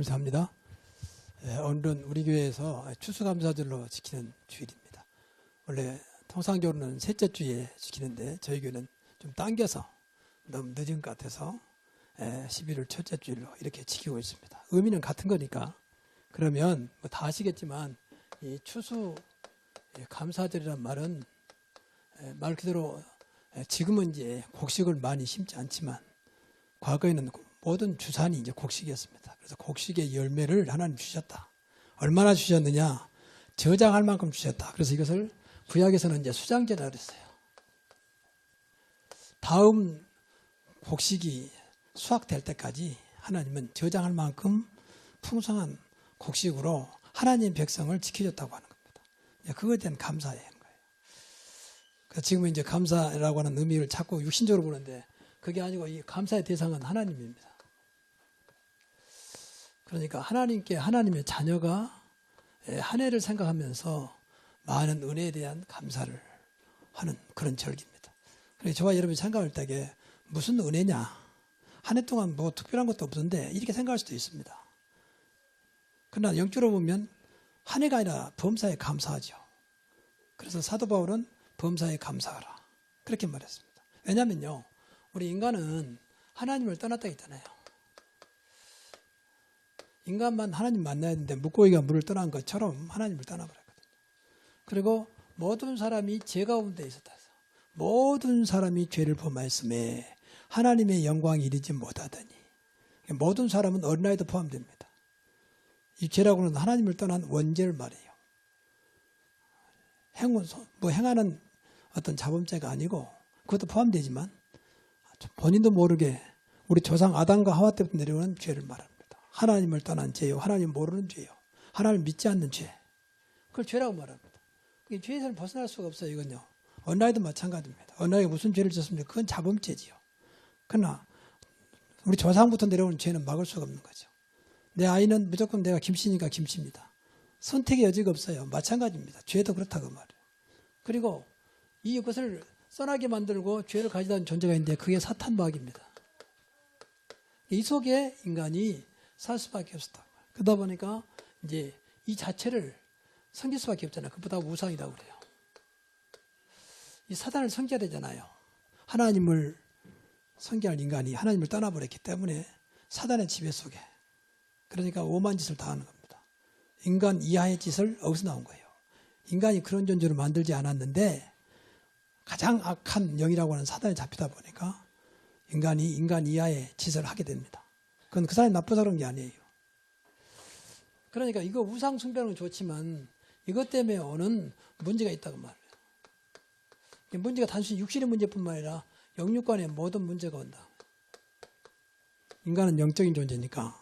감사합니다. 오늘은 우리 교회에서 추수감사절로 지키는 주일입니다. 원래 통상적으로는 셋째 주에 지키는데 저희 교회는 좀 당겨서 너무 늦은 것 같아서 11월 첫째 주일로 이렇게 지키고 있습니다. 의미는 같은 거니까. 그러면 뭐 다 아시겠지만 이 추수 감사절이란 말은 말 그대로 지금은 이제 곡식을 많이 심지 않지만 과거에는 모든 주산이 이제 곡식이었습니다. 그래서 곡식의 열매를 하나님 주셨다. 얼마나 주셨느냐? 저장할 만큼 주셨다. 그래서 이것을 구약에서는 이제 수장제라 그랬어요. 다음 곡식이 수확될 때까지 하나님은 저장할 만큼 풍성한 곡식으로 하나님 백성을 지켜줬다고 하는 겁니다. 그거에 대한 감사예요. 그래서 지금은 이제 감사라고 하는 의미를 자꾸 육신적으로 보는데 그게 아니고 이 감사의 대상은 하나님입니다. 그러니까 하나님께 하나님의 자녀가 한 해를 생각하면서 많은 은혜에 대한 감사를 하는 그런 절기입니다. 그래서 저와 여러분이 생각할 때에 무슨 은혜냐? 한 해 동안 뭐 특별한 것도 없었는데 이렇게 생각할 수도 있습니다. 그러나 영적으로 보면 한 해가 아니라 범사에 감사하죠. 그래서 사도 바울은 범사에 감사하라 그렇게 말했습니다. 왜냐하면요, 우리 인간은 하나님을 떠났다 했잖아요. 인간만 하나님 만나야 되는데 물고기가 물을 떠난 것처럼 하나님을 떠나버렸거든요. 그리고 모든 사람이 죄 가운데 있었다 해서 모든 사람이 죄를 범하였음에 하나님의 영광이 이르지 못하더니 모든 사람은 어린아이도 포함됩니다. 이 죄라고는 하나님을 떠난 원죄를 말해요. 행하는 어떤 자범죄가 아니고 그것도 포함되지만 본인도 모르게 우리 조상 아담과 하와 때부터 내려오는 죄를 말합니다. 하나님을 떠난 죄요, 하나님 모르는 죄요, 하나님을 믿지 않는 죄, 그걸 죄라고 말합니다. 이 죄에서는 벗어날 수가 없어요. 이건요, 어린아이도 마찬가지입니다. 어린아이가 무슨 죄를 졌습니까? 그건 자범죄지요. 그러나 우리 조상부터 내려오는 죄는 막을 수가 없는 거죠. 내 아이는 무조건 내가 김씨니까 김씨입니다. 선택의 여지가 없어요. 마찬가지입니다. 죄도 그렇다고 말해요. 그리고 이것을 써나게 만들고 죄를 가지다 는 존재가 있는데 그게 사탄 마귀입니다. 이 속에 인간이 살 수밖에 없었다. 그러다 보니까 이제 이 자체를 섬길 수밖에 없잖아요. 그보다 우상이라고 그래요. 이 사단을 섬겨야 되잖아요. 하나님을 섬겨할 인간이 하나님을 떠나버렸기 때문에 사단의 지배 속에, 그러니까 오만 짓을 다 하는 겁니다. 인간 이하의 짓을 어디서 나온 거예요? 인간이 그런 존재로 만들지 않았는데 가장 악한 영이라고 하는 사단에 잡히다 보니까 인간이 인간 이하의 짓을 하게 됩니다. 그건 그 사람이 나빠서 그런 게 아니에요. 그러니까 이거 우상 숭배는 좋지만 이것 때문에 오는 문제가 있다고 말해요. 문제가 단순히 육신의 문제뿐만 아니라 영육간의 모든 문제가 온다. 인간은 영적인 존재니까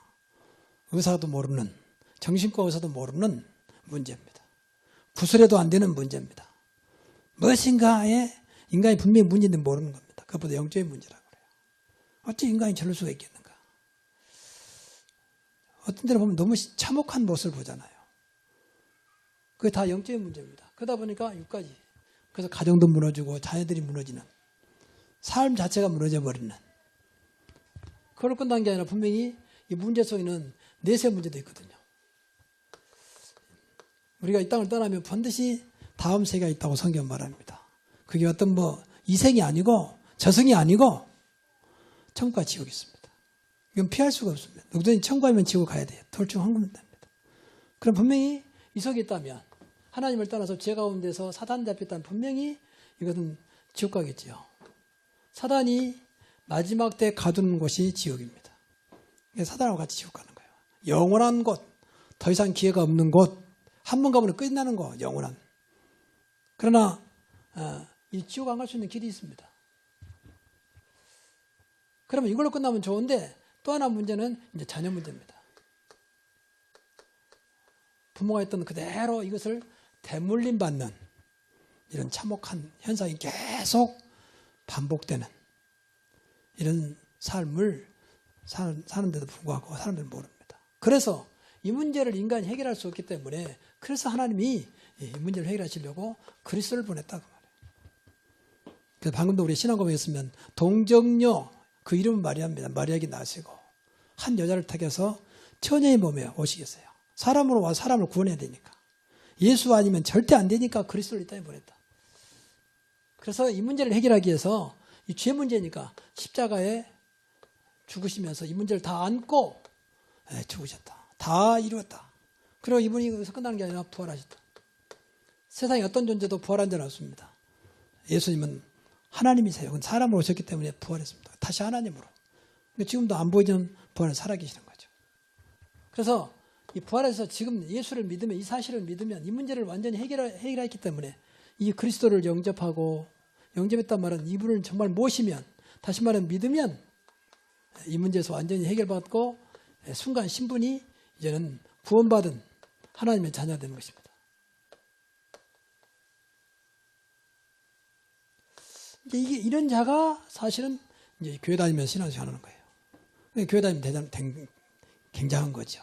의사도 모르는, 정신과 의사도 모르는 문제입니다. 구슬해도 안 되는 문제입니다. 무엇인가에 인간이 분명히 문제인데 모르는 겁니다. 그것보다 영적인 문제라고 그래요. 어찌 인간이 저럴 수가 있겠는가? 어떤 데로 보면 너무 참혹한 모습을 보잖아요. 그게 다 영적인 문제입니다. 그러다 보니까 육까지. 그래서 가정도 무너지고 자녀들이 무너지는, 삶 자체가 무너져 버리는. 그걸 끝난 게 아니라 분명히 이 문제 속에는 내세 문제도 있거든요. 우리가 이 땅을 떠나면 반드시 다음 세계가 있다고 성경 말합니다. 그게 어떤 이생이 아니고 저승이 아니고 천국과 지옥이 있습니다. 이건 피할 수가 없습니다. 누구든지 천국이면 지옥 가야 돼요. 둘 중 한 군데입니다. 그럼 분명히 이 속에 있다면 하나님을 떠나서 죄 가운데서 사단 잡혔다면 분명히 이것은 지옥 가겠지요. 사단이 마지막 때 가두는 곳이 지옥입니다. 사단하고 같이 지옥 가는 거예요. 영원한 곳, 더 이상 기회가 없는 곳, 한 번 가면 끝나는 거, 영원한. 그러나 이 지옥 안 갈 수 있는 길이 있습니다. 그러면 이걸로 끝나면 좋은데 또 하나 문제는 이제 자녀 문제입니다. 부모가 했던 그대로 이것을 대물림 받는 이런 참혹한 현상이 계속 반복되는 이런 삶을 사는데도 불구하고 사람들은 모릅니다. 그래서 이 문제를 인간이 해결할 수 없기 때문에 그래서 하나님이 이 문제를 해결하시려고 그리스도를 보냈다고 말해요. 그래서 방금도 우리 신앙고백했으면 동정녀, 그 이름은 마리아입니다. 마리아에게 나시고 한 여자를 택해서 처녀의 몸에 오시겠어요? 사람으로 와 사람을 구원해야 되니까. 예수 아니면 절대 안 되니까 그리스도를 이 땅에 보냈다. 그래서 이 문제를 해결하기 위해서 이 죄 문제니까 십자가에 죽으시면서 이 문제를 다 안고 죽으셨다. 다 이루었다. 그리고 이분이 거기서 끝나는 게 아니라 부활하셨다. 세상에 어떤 존재도 부활한 자는 없습니다. 예수님은 하나님이세요. 그건 사람으로 오셨기 때문에 부활했습니다. 다시 하나님으로. 지금도 안 보이는 부활은 살아계시는 거죠. 그래서 이 부활에서 지금 예수를 믿으면, 이 사실을 믿으면 이 문제를 완전히 해결했기 때문에 이 그리스도를 영접했단 말은 이분을 정말 모시면, 다시 말하면 믿으면 이 문제에서 완전히 해결받고 순간 신분이 이제는 구원받은 하나님의 자녀가 되는 것입니다. 이게 이런 자가 사실은 이제 교회 다니면서 신앙생활 하는 거예요. 교회 다니면 굉장한 거죠.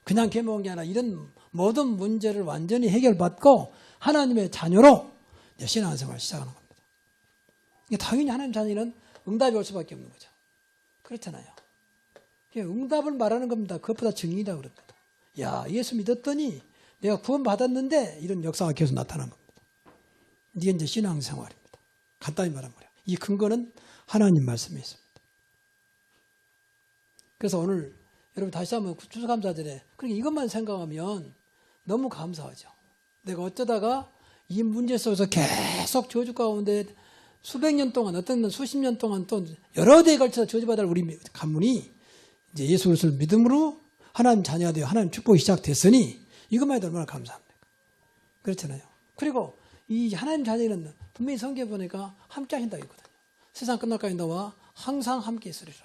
그냥 개먹은 게 아니라 이런 모든 문제를 완전히 해결받고 하나님의 자녀로 신앙생활을 시작하는 겁니다. 당연히 하나님 자녀는 응답이 올 수밖에 없는 거죠. 그렇잖아요. 응답을 말하는 겁니다. 그것보다 증인이다 그럽니다. 야, 예수 믿었더니 내가 구원받았는데 이런 역사가 계속 나타난 겁니다. 이게 이제 신앙생활입니다. 간단히 말하면 그래요. 이 근거는 하나님 말씀에 있습니다. 그래서 오늘 여러분 다시 한번 추수감사절에 그러니까 이것만 생각하면 너무 감사하죠. 내가 어쩌다가 이 문제 속에서 계속 저주 가운데 수백 년 동안, 어떤 건 수십 년 동안 또 여러 대에 걸쳐서 저주받을 우리 가문이 이제 예수 그리스도를 믿음으로 하나님 자녀가 되어 하나님 축복이 시작됐으니 이것만 해도 얼마나 감사합니까? 그렇잖아요. 그리고 이 하나님 자녀는 분명히 성경에 보니까 함께 하신다고 했거든요. 세상 끝날까지 너와 항상 함께 있으리라.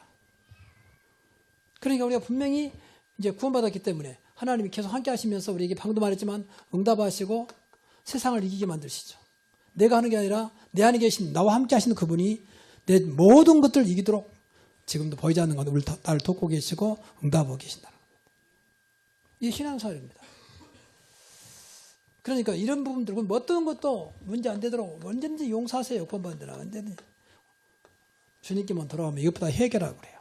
그러니까 우리가 분명히 이제 구원받았기 때문에 하나님이 계속 함께 하시면서 우리에게 방금 말했지만 응답하시고 세상을 이기게 만드시죠. 내가 하는 게 아니라 내 안에 계신 나와 함께 하시는 그분이 내 모든 것들을 이기도록 지금도 보이지 않는 건 나를 돕고 계시고 응답하고 계신다는 겁니다. 이게 신앙생활입니다. 그러니까 이런 부분들, 어떤 것도 문제 안 되도록 언제든지 용서하세요. 구원받은 데는 언제든지. 주님께만 돌아오면 이것보다 해결하고 그래요.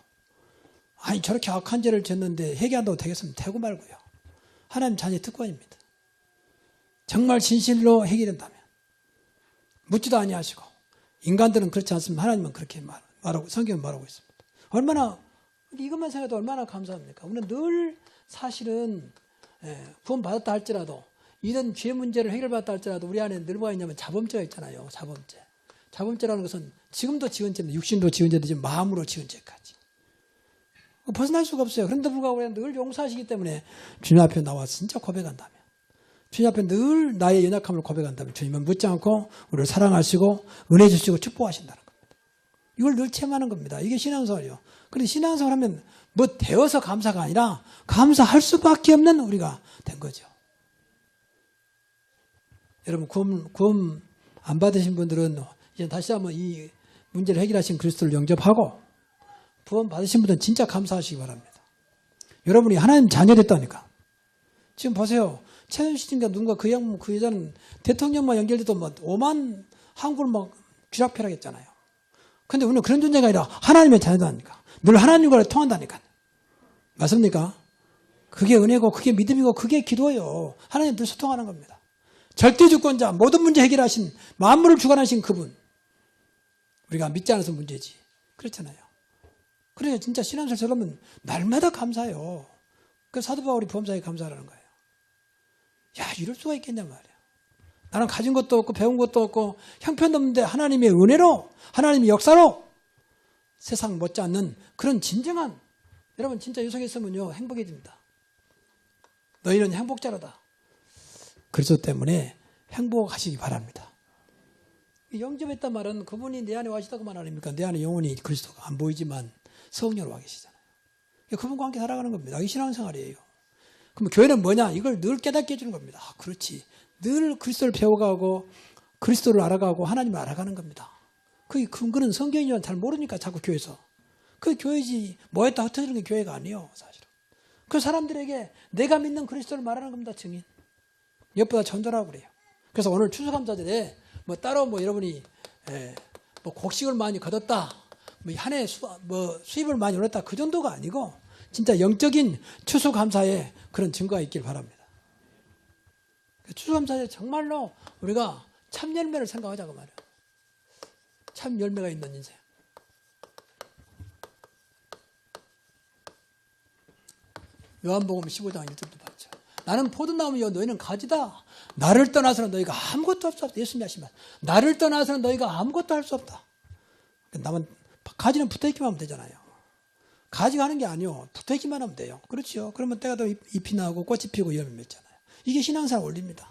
아니 저렇게 악한 죄를 졌는데 해결한다고 되겠으면 되고 말고요. 하나님 자녀의 특권입니다. 정말 진실로 해결된다면 묻지도 아니하시고 인간들은 그렇지 않습니다. 하나님은 그렇게 말하고 성경은 말하고 있습니다. 얼마나 이것만 생각해도 얼마나 감사합니까? 우리는 늘 사실은 구원받았다 할지라도 이런 죄 문제를 해결받았다 할지라도 우리 안에 늘 뭐가 있냐면 자범죄가 있잖아요. 자범죄. 자범죄라는 것은 지금도 지은 죄입니다. 육신도 지은 죄도 지금 마음으로 지은 죄까지. 벗어날 수가 없어요. 그런데 불구하고 우리는 늘 용서하시기 때문에 주님 앞에 나와 진짜 고백한다면, 주님 앞에 늘 나의 연약함을 고백한다면 주님은 묻지 않고 우리를 사랑하시고 은혜 주시고 축복하신다는 겁니다. 이걸 늘 체험하는 겁니다. 이게 신앙생활이에요. 그런데 신앙생활 하면 뭐 되어서 감사가 아니라 감사할 수밖에 없는 우리가 된 거죠. 여러분 구원 안 받으신 분들은 이제 다시 한번 이 문제를 해결하신 그리스도를 영접하고 구원 받으신 분들은 진짜 감사하시기 바랍니다. 여러분이 하나님 자녀 됐다니까. 지금 보세요. 최순실인가 누군가 그 여자는 대통령만 연결돼도 막 5만 한국을 막 쥐락펴락했잖아요. 그런데 우리는 그런 존재가 아니라 하나님의 자녀다니까. 늘 하나님과 통한다니까. 맞습니까? 그게 은혜고 그게 믿음이고 그게 기도예요. 하나님 늘 소통하는 겁니다. 절대 주권자, 모든 문제 해결하신, 만물을 주관하신 그분. 우리가 믿지 않아서 문제지. 그렇잖아요. 그러니까 진짜 신앙생활 저러면 날마다 감사해요. 그래서 사도 바울이 보험사에 감사하라는 거예요. 야, 이럴 수가 있겠냐 말이야. 나는 가진 것도 없고 배운 것도 없고 형편없는데 하나님의 은혜로, 하나님의 역사로 세상 못지않는 그런 진정한, 여러분 진짜 이 속에 있으면요 행복해집니다. 너희는 행복자로다. 그리스도 때문에 행복하시기 바랍니다. 영접했단 말은 그분이 내 안에 와시다고 말 아닙니까? 내 안에 영혼이 그리스도가 안 보이지만 성령으로 와 계시잖아요. 그분과 함께 살아가는 겁니다. 이게 신앙생활이에요. 그럼 교회는 뭐냐? 이걸 늘 깨닫게 해주는 겁니다. 아, 그렇지. 늘 그리스도를 배워가고 그리스도를 알아가고 하나님을 알아가는 겁니다. 그 근거는 성경이지만 잘 모르니까 자꾸 교회에서. 그 교회지 뭐했다 흩어지는 게 교회가 아니에요. 사실은. 그 사람들에게 내가 믿는 그리스도를 말하는 겁니다. 증인. 이것보다 전도라고 그래요. 그래서 오늘 추수감사절에 뭐 따로 뭐 여러분이 뭐 곡식을 많이 거뒀다, 뭐 한 해 수입을 많이 올렸다 그 정도가 아니고 진짜 영적인 추수감사의 그런 증거가 있길 바랍니다. 추수감사에 정말로 우리가 참 열매를 생각하자고 말이에요. 참 열매가 있는 인생. 요한복음 15장 1절도 봤죠. 나는 포도나무요 너희는 가지다. 나를 떠나서는 너희가 아무것도 할 수 없다. 예수님이 하신 말. 나를 떠나서는 너희가 아무것도 할 수 없다. 나만 가지는 붙어있기만 하면 되잖아요. 가지가 하는 게 아니요. 붙어있기만 하면 돼요. 그렇죠. 그러면 때가 더 잎이 나고 꽃이 피고 열매 맺잖아요. 이게 신앙생활 원리입니다.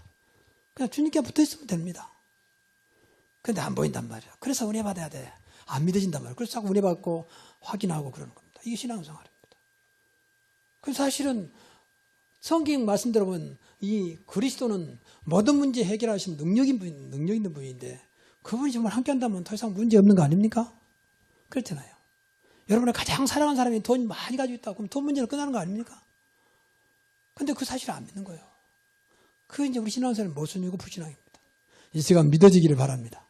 그냥 주님께 붙어있으면 됩니다. 근데 안 보인단 말이에요. 그래서 은혜 받아야 돼. 안 믿어진단 말이에요. 그래서 자꾸 은혜 받고 확인하고 그러는 겁니다. 이게 신앙생활입니다. 그래서 사실은 성경 말씀 들어보면 이 그리스도는 모든 문제 해결하시는 능력 있는 분인데 그분이 정말 함께 한다면 더 이상 문제 없는 거 아닙니까? 그렇잖아요. 여러분의 가장 사랑하는 사람이 돈 많이 가지고 있다. 그럼 돈 문제는 끝나는 거 아닙니까? 근데 그 사실을 안 믿는 거예요. 그게 이제 우리 신앙생활의 모순이고 불신앙입니다. 이 시간 믿어지기를 바랍니다.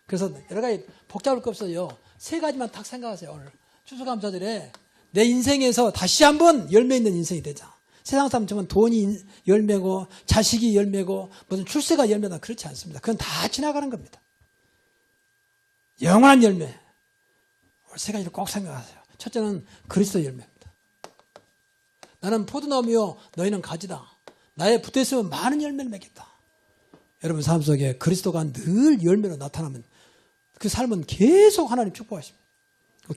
그래서 여러 가지 복잡할 거 없어요. 세 가지만 딱 생각하세요. 오늘 추수감사절에 내 인생에서 다시 한번 열매 있는 인생이 되자. 세상 사람처럼 돈이 열매고 자식이 열매고 무슨 출세가 열매다 그렇지 않습니다. 그건 다 지나가는 겁니다. 영원한 열매. 세 가지를 꼭 생각하세요. 첫째는 그리스도 열매입니다. 나는 포도나무요 너희는 가지다. 나에 붙어있으면 많은 열매를 맺겠다. 여러분 삶 속에 그리스도가 늘 열매로 나타나면 그 삶은 계속 하나님 축복하십니다.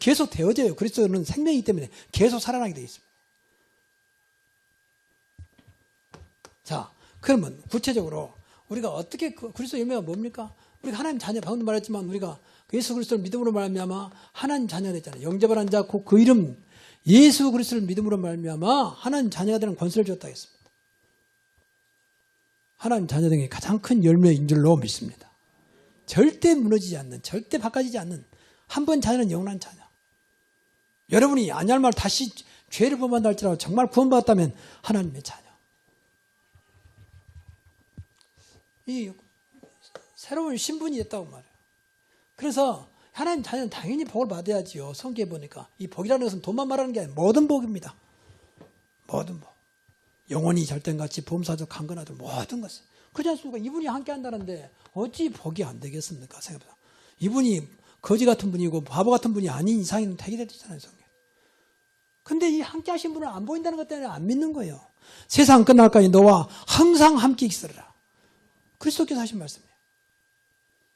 계속 되어져요. 그리스도는 생명이기 때문에 계속 살아나게 되어 있습니다. 자, 그러면 구체적으로 우리가 어떻게 그리스도 열매가 뭡니까? 우리가 하나님 자녀, 방금 말했지만 우리가 예수 그리스도를 믿음으로 말미암아 하나님 자녀가 됐잖아요. 영접을 한 자, 그 이름 예수 그리스도를 믿음으로 말미암아 하나님 자녀가 되는 권세를 줬다 했습니다. 하나님 자녀 등의 가장 큰 열매인 줄로 믿습니다. 절대 무너지지 않는, 절대 바꿔지지 않는 한 번 자녀는 영원한 자녀. 여러분이 아니할 말 다시 죄를 범한다 할지라도 정말 구원받았다면 하나님의 자녀. 이 새로운 신분이 됐다고 말해요. 그래서 하나님 자녀는 당연히 복을 받아야지요. 성경에 보니까 이 복이라는 것은 돈만 말하는 게 아니라 모든 복입니다. 모든 복. 영원히 절대같이 보험사적 강건하들 모든 것을. 그렇지 않습니까? 이분이 함께 한다는데 어찌 복이 안 되겠습니까? 생각해보세요. 이분이 거지 같은 분이고 바보 같은 분이 아닌 이상은 되게 되잖아요. 성경. 근데 이 함께 하신 분을 안 보인다는 것 때문에 안 믿는 거예요. 세상 끝날까지 너와 항상 함께 있으리라. 그리스도께서 하신 말씀이에요.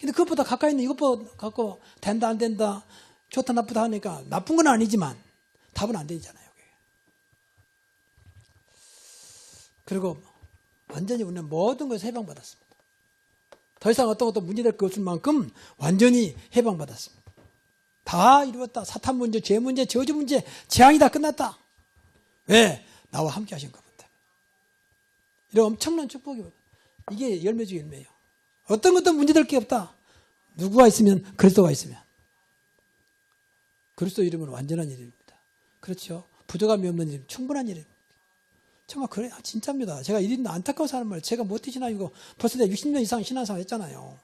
근데 그것보다 가까이 있는 이것보다 갖고 된다 안 된다 좋다 나쁘다 하니까 나쁜 건 아니지만 답은 안 되잖아요. 그리고 완전히 우리는 모든 것을 해방받았습니다. 더 이상 어떤 것도 문제될 것 없을 만큼 완전히 해방받았습니다. 다 이루었다. 사탄 문제, 죄 문제, 저주 문제, 재앙이 다 끝났다. 왜? 나와 함께 하신 것 때문에. 이런 엄청난 축복이거든요. 이게 열매 중에 열매예요. 어떤 것도 문제될 게 없다. 누구가 있으면 그리스도가 있으면. 그리스도 이름은 완전한 이름입니다. 그렇죠. 부족함이 없는 이름, 충분한 이름. 정말 그래 진짜입니다. 제가 이런 안타까워서 하는 말 제가 못해 신앙이고 벌써 내가 60년 이상 신앙생활 했잖아요.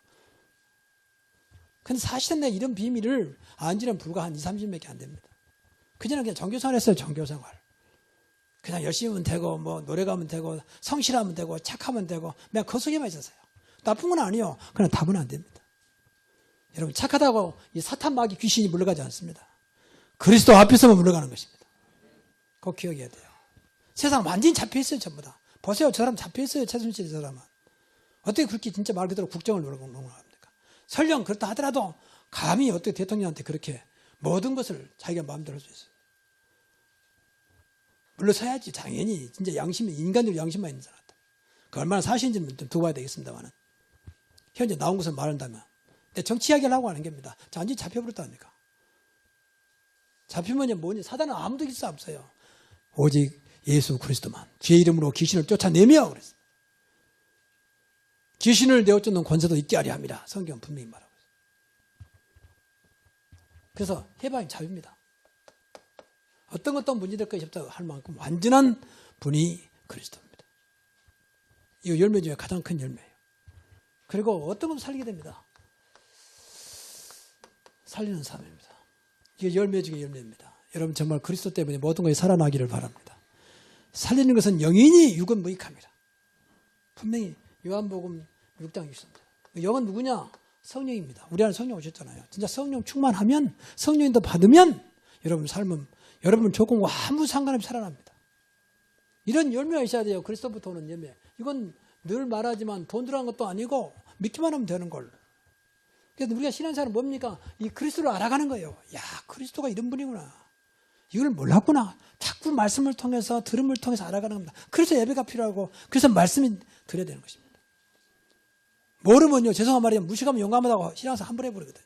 근데 사실은 내가 이런 비밀을 안 지는 불과 한 20-30몇개 안 됩니다. 그전에 그냥 종교생활 했어요. 종교생활. 그냥 열심히 하면 되고 뭐 노래 가면 되고 성실하면 되고 착하면 되고 그냥 그 속에만 있었어요. 나쁜 건 아니에요. 그러나 답은 안 됩니다. 여러분 착하다고 이 사탄 마귀 귀신이 물러가지 않습니다. 그리스도 앞에서만 물러가는 것입니다. 꼭 기억해야 돼요. 세상 완전히 잡혀있어요. 전부 다. 보세요. 저 사람 잡혀있어요. 최순실 저 사람은. 어떻게 그렇게 진짜 말 그대로 국정을 누르고 합니까? 설령 그렇다 하더라도 감히 어떻게 대통령한테 그렇게 모든 것을 자기가 마음대로 할 수 있어요. 물러서야지. 당연히 진짜 양심이 인간적으로 양심만 있는 사람. 그 얼마나 사실인지는 좀 두고 봐야 되겠습니다만 현재 나온 것을 말한다면 정치 이야기를 하고 하는 겁니다. 완전히 잡혀버렸다니까. 잡히면 뭐니? 사단은 아무도 이길 수 없어요. 오직 예수 그리스도만 주의 이름으로 귀신을 쫓아내며 그랬어요. 귀신을 내어쫓는 권세도 있게 하려 합니다. 성경 분명히 말하고 있어요. 그래서 해방이 자유입니다. 어떤 것도 문제될 것이 없다고 할 만큼 완전한 분이 그리스도입니다. 이 열매 중에 가장 큰 열매예요. 그리고 어떤 것도 살리게 됩니다. 살리는 삶입니다. 이게 열매 중에 열매입니다. 여러분 정말 그리스도 때문에 모든 것이 살아나기를 바랍니다. 살리는 것은 영이니 육은 무익함이라. 분명히 요한복음 6장 6절. 영은 누구냐? 성령입니다. 우리 안에 성령 오셨잖아요. 진짜 성령 충만하면, 성령이 더 받으면 여러분 삶은 여러분 조건과 아무 상관없이 살아납니다. 이런 열매가 있어야 돼요. 그리스도부터 오는 열매. 이건 늘 말하지만 돈 들어간 것도 아니고 믿기만 하면 되는 걸. 그래서 우리가 신앙생활은 뭡니까? 이 그리스도를 알아가는 거예요. 야, 그리스도가 이런 분이구나. 이걸 몰랐구나. 자꾸 말씀을 통해서 들음을 통해서 알아가는 겁니다. 그래서 예배가 필요하고 그래서 말씀이 드려야 되는 것입니다. 모르면요, 죄송한 말이에요. 무식하면 용감하다고 신앙생활 함부로 해버리거든요.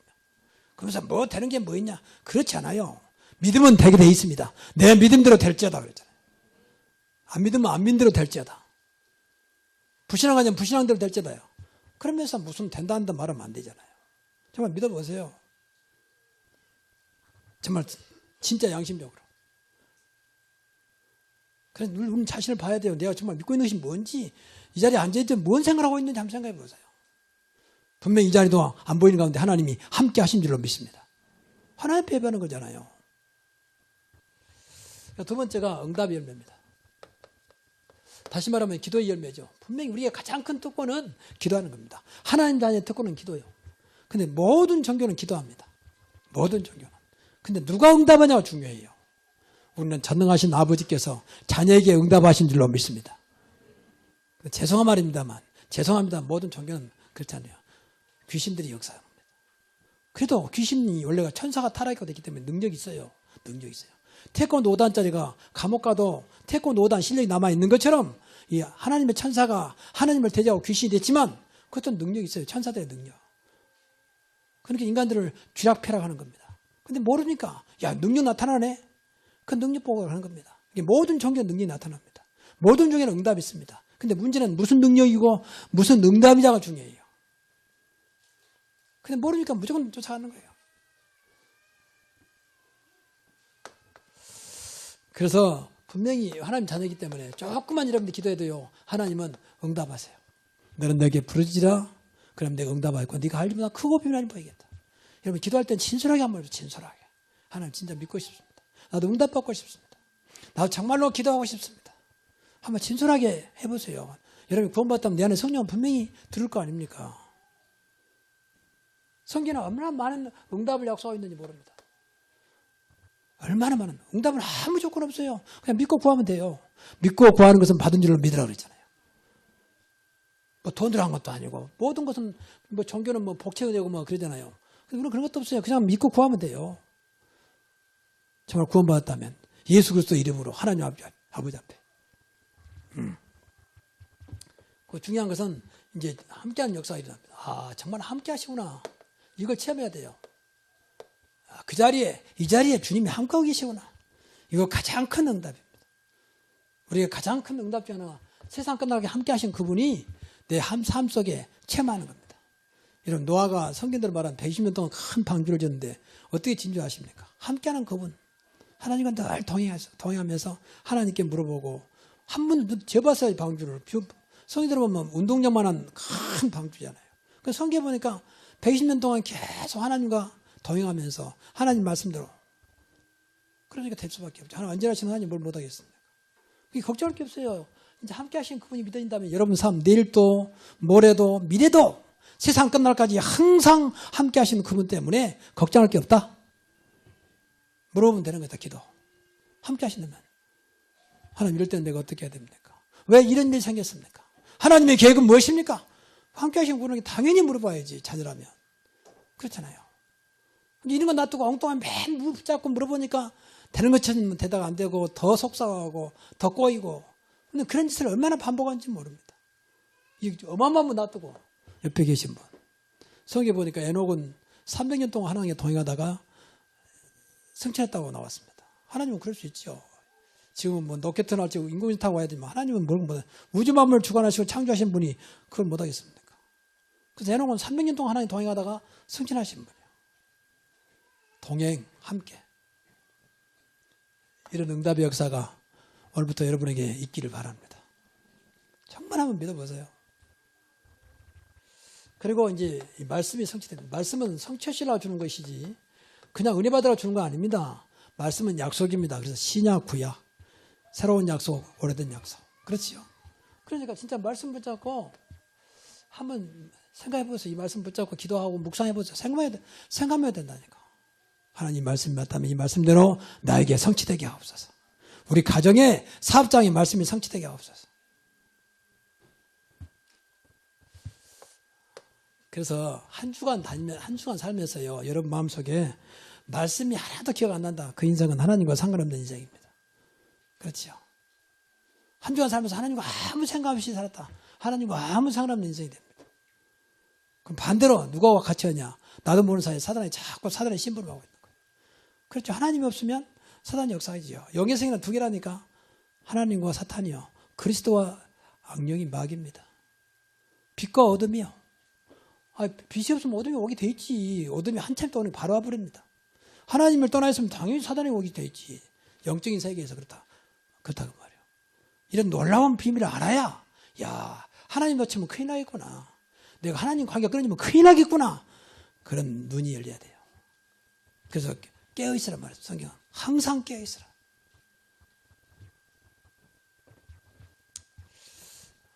그러면서 뭐 되는 게 뭐 있냐? 그렇지 않아요. 믿으면 되게 돼 있습니다. 내 믿음대로 될지어다 그랬잖아요. 안 믿으면 안 믿는 대로 될지어다. 불신앙하면 불신앙 대로 될지어다요. 그러면서 무슨 된다는 듯 말하면 안 되잖아요. 정말 믿어보세요. 정말 진짜 양심적으로. 그래서 우리 자신을 봐야 돼요. 내가 정말 믿고 있는 것이 뭔지, 이 자리에 앉아있든 뭔 생각을 하고 있는지 한번 생각해 보세요. 분명히 이 자리도 안 보이는 가운데 하나님이 함께 하신 줄로 믿습니다. 하나님 앞에 예배하는 거잖아요. 두 번째가 응답의 열매입니다. 다시 말하면 기도의 열매죠. 분명히 우리의 가장 큰 특권은 기도하는 겁니다. 하나님 자녀의 특권은 기도예요. 근데 모든 종교는 기도합니다. 모든 종교는. 근데 누가 응답하냐가 중요해요. 우리는 전능하신 아버지께서 자녀에게 응답하신 줄로 믿습니다. 죄송한 말입니다만, 죄송합니다. 모든 종교는 그렇잖아요. 귀신들이 역사합니다. 그래도 귀신이 원래가 천사가 타락이 됐기 때문에 능력이 있어요. 능력이 있어요. 태권도 5단짜리가 감옥 가도 태권도 5단 실력이 남아있는 것처럼 이 하나님의 천사가 하나님을 대적하고 귀신이 됐지만 그것도 능력이 있어요. 천사들의 능력. 그러니까 인간들을 쥐락펴락하는 겁니다. 근데 모르니까 야, 능력 나타나네? 그 능력 보고 하는 겁니다. 모든 종교는 능력이 나타납니다. 모든 종교는 응답이 있습니다. 근데 문제는 무슨 능력이고 무슨 응답이자가 중요해요. 근데 모르니까 무조건 쫓아가는 거예요. 그래서 분명히 하나님 자녀이기 때문에 조금만 여러분들 기도해도요, 하나님은 응답하세요. 너는 내게 부르짖으라. 그럼 내가 응답할 거야. 네가 알지보다 크고 비밀하니 보이겠다. 여러분 기도할 땐 진솔하게 한번 해요. 진솔하게. 하나님 진짜 믿고 싶습니다. 나도 응답받고 싶습니다. 나도 정말로 기도하고 싶습니다. 한번 진솔하게 해보세요. 여러분 구원받았다면 내 안에 성령은 분명히 들을 거 아닙니까? 성경에 얼마나 많은 응답을 약속하고 있는지 모릅니다. 얼마나 많은 응답은 아무 조건 없어요. 그냥 믿고 구하면 돼요. 믿고 구하는 것은 받은 줄로 믿으라 그랬잖아요. 뭐 돈 들어간 것도 아니고 모든 것은 뭐 종교는 뭐 복채가 되고 뭐 그러잖아요. 우리는 그런 것도 없어요. 그냥 믿고 구하면 돼요. 정말 구원받았다면 예수 그리스도 이름으로 하나님 아버지 앞에. 그 중요한 것은 이제 함께하는 역사가 일어납니다. 아, 정말 함께 하시구나. 이걸 체험해야 돼요. 아, 이 자리에 주님이 함께하고 계시구나. 이거 가장 큰 응답입니다. 우리가 가장 큰 응답 중 하나가 세상 끝나게 함께 하신 그분이 내 삶 속에 체험하는 겁니다. 여러분 노아가 성경대로 말한 120년 동안 큰 방주를 지었는데 어떻게 진주하십니까? 함께하는 그분. 하나님과 늘 동행하면서 하나님께 물어보고 한 번 재봤어요. 방주를. 성경대로 보면 운동장만한 큰 방주잖아요. 그 성경에 보니까 120년 동안 계속 하나님과 동행하면서 하나님 말씀대로. 그러니까 될 수밖에 없죠. 하나님 완전하신 하나님 뭘 못하겠습니까? 걱정할 게 없어요. 이제 함께 하신 그분이 믿어진다면 여러분 삶 내일도 모레도 미래도 세상 끝날까지 항상 함께 하시는 그분 때문에 걱정할 게 없다. 물어보면 되는 거다. 기도. 함께 하신다면 하나님 이럴 때는 내가 어떻게 해야 됩니까? 왜 이런 일이 생겼습니까? 하나님의 계획은 무엇입니까? 함께 하신 분에게 당연히 물어봐야지. 자녀라면. 그렇잖아요. 근데 이런 거 놔두고 엉뚱한 맨 붙잡고 물어보니까 되는 것처럼 대답 안 되고 더 속상하고 더 꼬이고. 근데 그런 짓을 얼마나 반복하는지 모릅니다. 이 어마어마한 분 놔두고 옆에 계신 분. 성경에 보니까 에녹은 300년 동안 하나님과 동행하다가 승천했다고 나왔습니다. 하나님은 그럴 수 있죠. 지금은 뭐 로켓 날지고 인공지능 타고 와야 되지만 하나님은 뭘 못해. 우주 만물을 주관하시고 창조하신 분이 그걸 못하겠습니까? 그래서 에녹은 300년 동안 하나님 동행하다가 승천하신 분이에요. 동행, 함께. 이런 응답의 역사가 오늘부터 여러분에게 있기를 바랍니다. 정말 한번 믿어보세요. 그리고 이제 이 말씀이 성취됩니다. 말씀은 성취하시라 주는 것이지 그냥 은혜 받으라 주는 거 아닙니다. 말씀은 약속입니다. 그래서 신약, 구약, 새로운 약속, 오래된 약속. 그렇지요. 그러니까 진짜 말씀 붙잡고 한번 생각해보세요. 이 말씀 붙잡고 기도하고 묵상해보세요. 생각해야 된다니까. 하나님 말씀이 맞다면 이 말씀대로 나에게 성취되게 하옵소서. 우리 가정의 사업장의 말씀이 성취되게 하옵소서. 그래서 한 주간 살면서요, 여러분 마음속에 말씀이 하나도 기억 안 난다. 그 인생은 하나님과 상관없는 인생입니다. 그렇죠? 한 주간 살면서 하나님과 아무 생각 없이 살았다. 하나님과 아무 상관없는 인생이 됩니다. 그럼 반대로 누구와 같이 하냐? 나도 모르는 사이에 사단이 자꾸 사단의 심부름 하고 있는 거예요. 그렇죠? 하나님이 없으면 사단이 역사이지요. 영의 세계는 두 개라니까. 하나님과 사탄이요. 그리스도와 악령이 마귀입니다. 빛과 어둠이요. 빛이 없으면 어둠이 오게 돼 있지. 어둠이 한참 떠오면 바로 와버립니다. 하나님을 떠나 있으면 당연히 사단이 오게 돼 있지. 영적인 세계에서 그렇다고 말이에요. 이런 놀라운 비밀을 알아야, 야, 하나님 놓치면 큰일 나겠구나. 내가 하나님 관계가 끊어지면 큰일 나겠구나. 그런 눈이 열려야 돼요. 그래서 깨어있으라 말했어요. 성경은 항상 깨어있으라.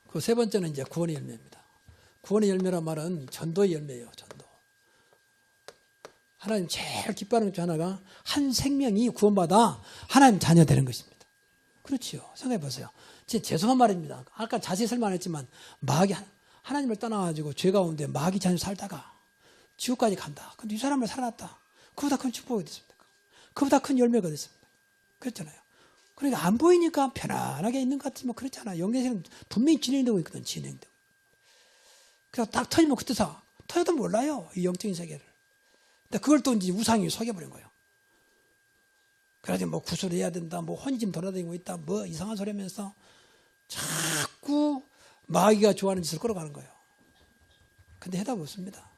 그 세 번째는 이제 구원의 열매입니다. 구원의 열매란 말은 전도의 열매예요. 전도. 하나님 제일 기뻐하는 것 중 하나가 한 생명이 구원받아 하나님 자녀 되는 것입니다. 그렇지요. 생각해 보세요. 진짜 죄송한 말입니다. 아까 자세히 설명 안 했지만 마귀 하나님을 떠나가지고 죄 가운데 마귀 자녀 살다가 지옥까지 간다. 근데 이 사람을 살아났다. 그보다 큰 축복이 됐습니까? 그보다 큰 열매가 됐습니다. 그렇잖아요. 그러니까 안 보이니까 편안하게 있는 것 같지만 그렇잖아요. 영계세는 분명히 진행되고 있거든. 진행되고. 그래서 딱 터지면 그때서 터져도 몰라요. 이 영적인 세계를. 근데 그걸 또 이제 우상이 속여버린 거예요. 그래가지고 뭐 구슬을 해야 된다. 뭐 혼이 돌아다니고 있다. 뭐 이상한 소리 하면서 자꾸 마귀가 좋아하는 짓을 끌어가는 거예요. 근데 해답 없습니다.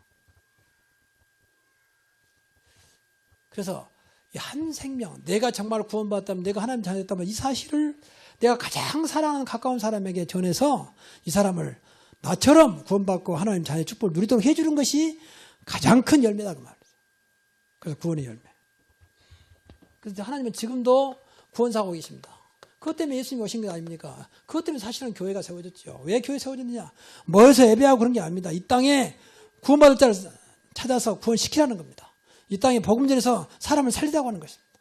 그래서 이 한 생명, 내가 정말 구원받았다면, 내가 하나님 자녀였다면 이 사실을 내가 가장 사랑하는 가까운 사람에게 전해서 이 사람을 나처럼 구원받고 하나님 자녀의 축복을 누리도록 해주는 것이 가장 큰 열매다 그 말이에요. 그래서 구원의 열매. 그래서 하나님은 지금도 구원사하고 계십니다. 그것 때문에 예수님이 오신 게 아닙니까? 그것 때문에 사실은 교회가 세워졌죠. 왜 교회 세워졌느냐? 모여서 예배하고 그런 게 아닙니다. 이 땅에 구원받을 자를 찾아서 구원시키라는 겁니다. 이 땅에 복음 전해서 사람을 살리자고 하는 것입니다.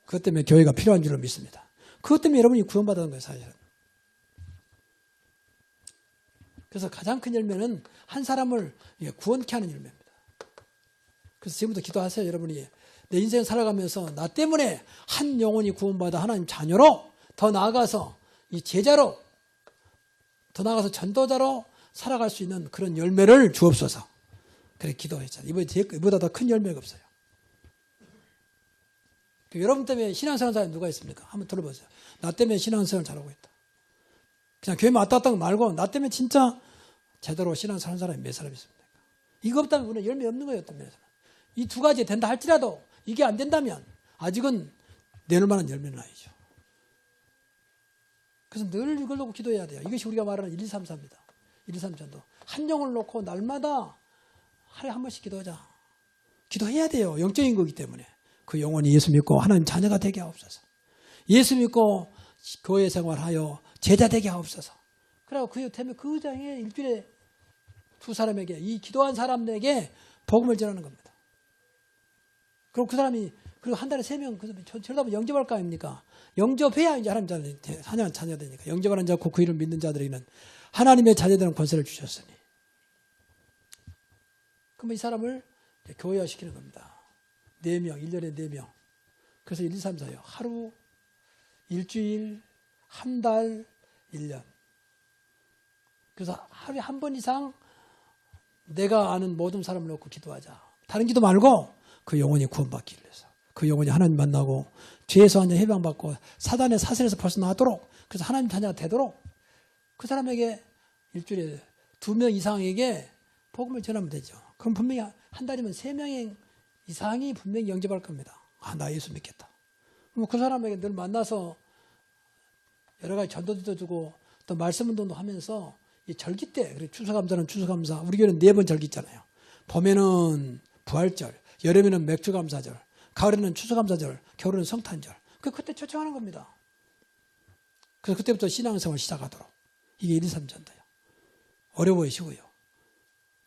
그것 때문에 교회가 필요한 줄로 믿습니다. 그것 때문에 여러분이 구원받는 거예요, 사실은. 그래서 가장 큰 열매는 한 사람을 구원케 하는 열매입니다. 그래서 지금부터 기도하세요, 여러분이. 내 인생 살아가면서 나 때문에 한 영혼이 구원받아 하나님 자녀로, 더 나아가서 이 제자로, 더 나아가서 전도자로 살아갈 수 있는 그런 열매를 주옵소서. 그래 기도했잖아요. 이보다 더 큰 열매가 없어요. 여러분 때문에 신앙생활 사람이 누가 있습니까? 한번 들어보세요. 나 때문에 신앙생활 잘하고 있다. 그냥 교회 왔다 갔다 말고 나 때문에 진짜 제대로 신앙생활 하는 사람이 몇 사람이 있습니까? 이거 없다면 우리는 열매 없는 거예요. 이 두 가지 된다 할지라도 이게 안 된다면 아직은 내놓을 만한 열매는 아니죠. 그래서 늘 이걸 놓고 기도해야 돼요. 이것이 우리가 말하는 1234입니다. 1234도. 한 영혼을 놓고 날마다 하루에 한 번씩 기도하자. 기도해야 돼요. 영적인 거기 때문에. 그 영혼이 예수 믿고 하나님 자녀가 되게 하옵소서. 예수 믿고 교회 생활하여 제자 되게 하옵소서. 그리고 그 때문에 그 장에 일주일에 두 사람에게, 이 기도한 사람에게 복음을 전하는 겁니다. 그리고 그 사람이, 그리고 한 달에 3명, 저러다 보면 영접할 거 아닙니까? 영접해야 이제 하나님 자녀 되니까. 영접하는 자, 그 이름 믿는 자들에게는 하나님의 자녀되는 권세를 주셨으니. 그러면 이 사람을 교회화시키는 겁니다. 4명, 1년에 4명. 그래서 1, 2, 3, 4요. 하루, 일주일, 한 달, 1년. 그래서 하루에 한 번 이상 내가 아는 모든 사람을 놓고 기도하자. 다른 기도 말고 그 영혼이 구원받기 위해서. 그 영혼이 하나님 만나고 죄에서 완전히 해방받고 사단의 사슬에서 벗어나도록, 그래서 하나님 자녀가 되도록 그 사람에게 일주일에 2명 이상에게 복음을 전하면 되죠. 그럼 분명히 한 달이면 3명 이상이 분명히 영접할 겁니다. 아, 나 예수 믿겠다. 그럼 그 사람에게 늘 만나서 여러 가지 전도도 주고 또 말씀 운동도 하면서 이 절기 때, 그리고 추수감사는 추수감사, 우리 교회는 4번 절기 있잖아요. 봄에는 부활절, 여름에는 맥주감사절, 가을에는 추수감사절, 겨울에는 성탄절. 그때 초청하는 겁니다. 그래서 그때부터 신앙생활 시작하도록. 이게 1, 2, 3전도예요. 어려워요, 쉬워요.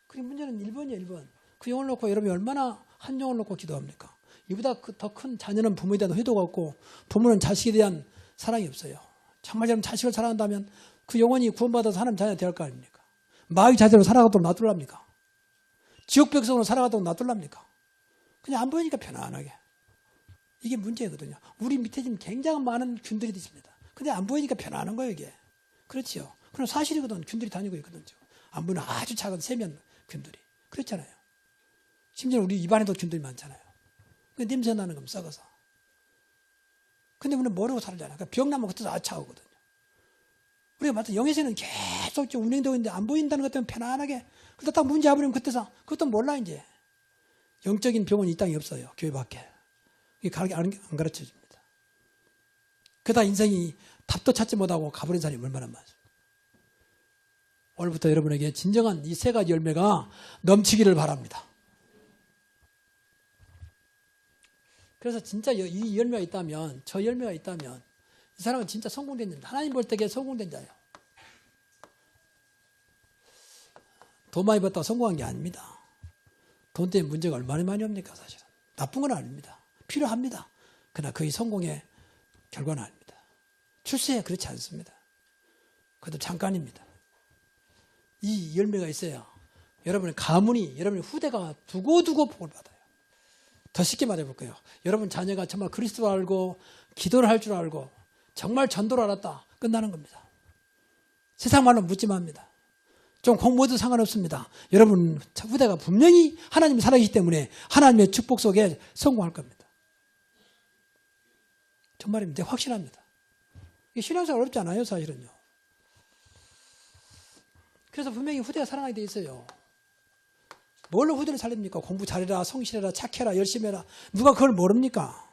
그리고 문제는 1번이에요, 1번. 그 영을 놓고 여러분이 얼마나 한 영을 놓고 기도합니까? 이보다 더 큰 자녀는 부모에 대한 회도가 없고 부모는 자식에 대한 사랑이 없어요. 정말 여러분 자식을 사랑한다면 그 영혼이 구원받아서 하나님 자녀가 될 거 아닙니까? 마귀 자녀로 살아가도록 놔둘랍니까? 지옥 백성으로 살아가도록 놔둘랍니까? 그냥 안 보이니까 편안하게. 이게 문제거든요. 우리 밑에 지금 굉장히 많은 균들이 있습니다. 근데 안 보이니까 편안한 거예요, 이게. 그렇지요. 그럼 사실이거든. 균들이 다니고 있거든요. 안 보이는 아주 작은 세면 균들이. 그렇잖아요. 심지어 우리 입안에도 균들이 많잖아요. 그 냄새 나는 건 썩어서. 근데 우리는 모르고 살잖아요. 그러니까 병 나면 그때도 아주 차거든요. 우리가 맞다. 영에서는 계속 운행되고 있는데 안 보인다는 것 때문에 편안하게. 그러다 딱 문제 와버리면 그때서, 그것도 몰라, 이제. 영적인 병은 이 땅에 없어요. 교회 밖에. 이게 안 가르쳐 줍니다. 그러다 인생이 답도 찾지 못하고 가버린 사람이 얼마나 많습니다. 오늘부터 여러분에게 진정한 이 세 가지 열매가 넘치기를 바랍니다. 그래서 진짜 이 열매가 있다면, 저 열매가 있다면 이 사람은 진짜 성공된 자입니다. 하나님 볼 때에 성공된 자예요. 돈 많이 벌다가 성공한 게 아닙니다. 돈 때문에 문제가 얼마나 많이 옵니까, 사실은. 나쁜 건 아닙니다. 필요합니다. 그러나 그의 성공의 결과는 아닙니다. 출세에 그렇지 않습니다. 그것도 잠깐입니다. 이 열매가 있어야 여러분의 가문이, 여러분의 후대가 두고두고 복을 받아요. 더 쉽게 말해볼게요. 여러분 자녀가 정말 그리스도를 알고 기도를 할 줄 알고 정말 전도를 알았다. 끝나는 겁니다. 세상 말로 묻지마 합니다. 좀 공부해도 상관없습니다. 여러분 후대가 분명히 하나님이 살아계시기 때문에 하나님의 축복 속에 성공할 겁니다. 정말입니다. 확실합니다. 신앙생활 어렵지 않아요, 사실은요. 그래서 분명히 후대가 살아나게 돼 있어요. 뭘로 후대를 살립니까? 공부 잘해라, 성실해라, 착해라, 열심히 해라. 누가 그걸 모릅니까?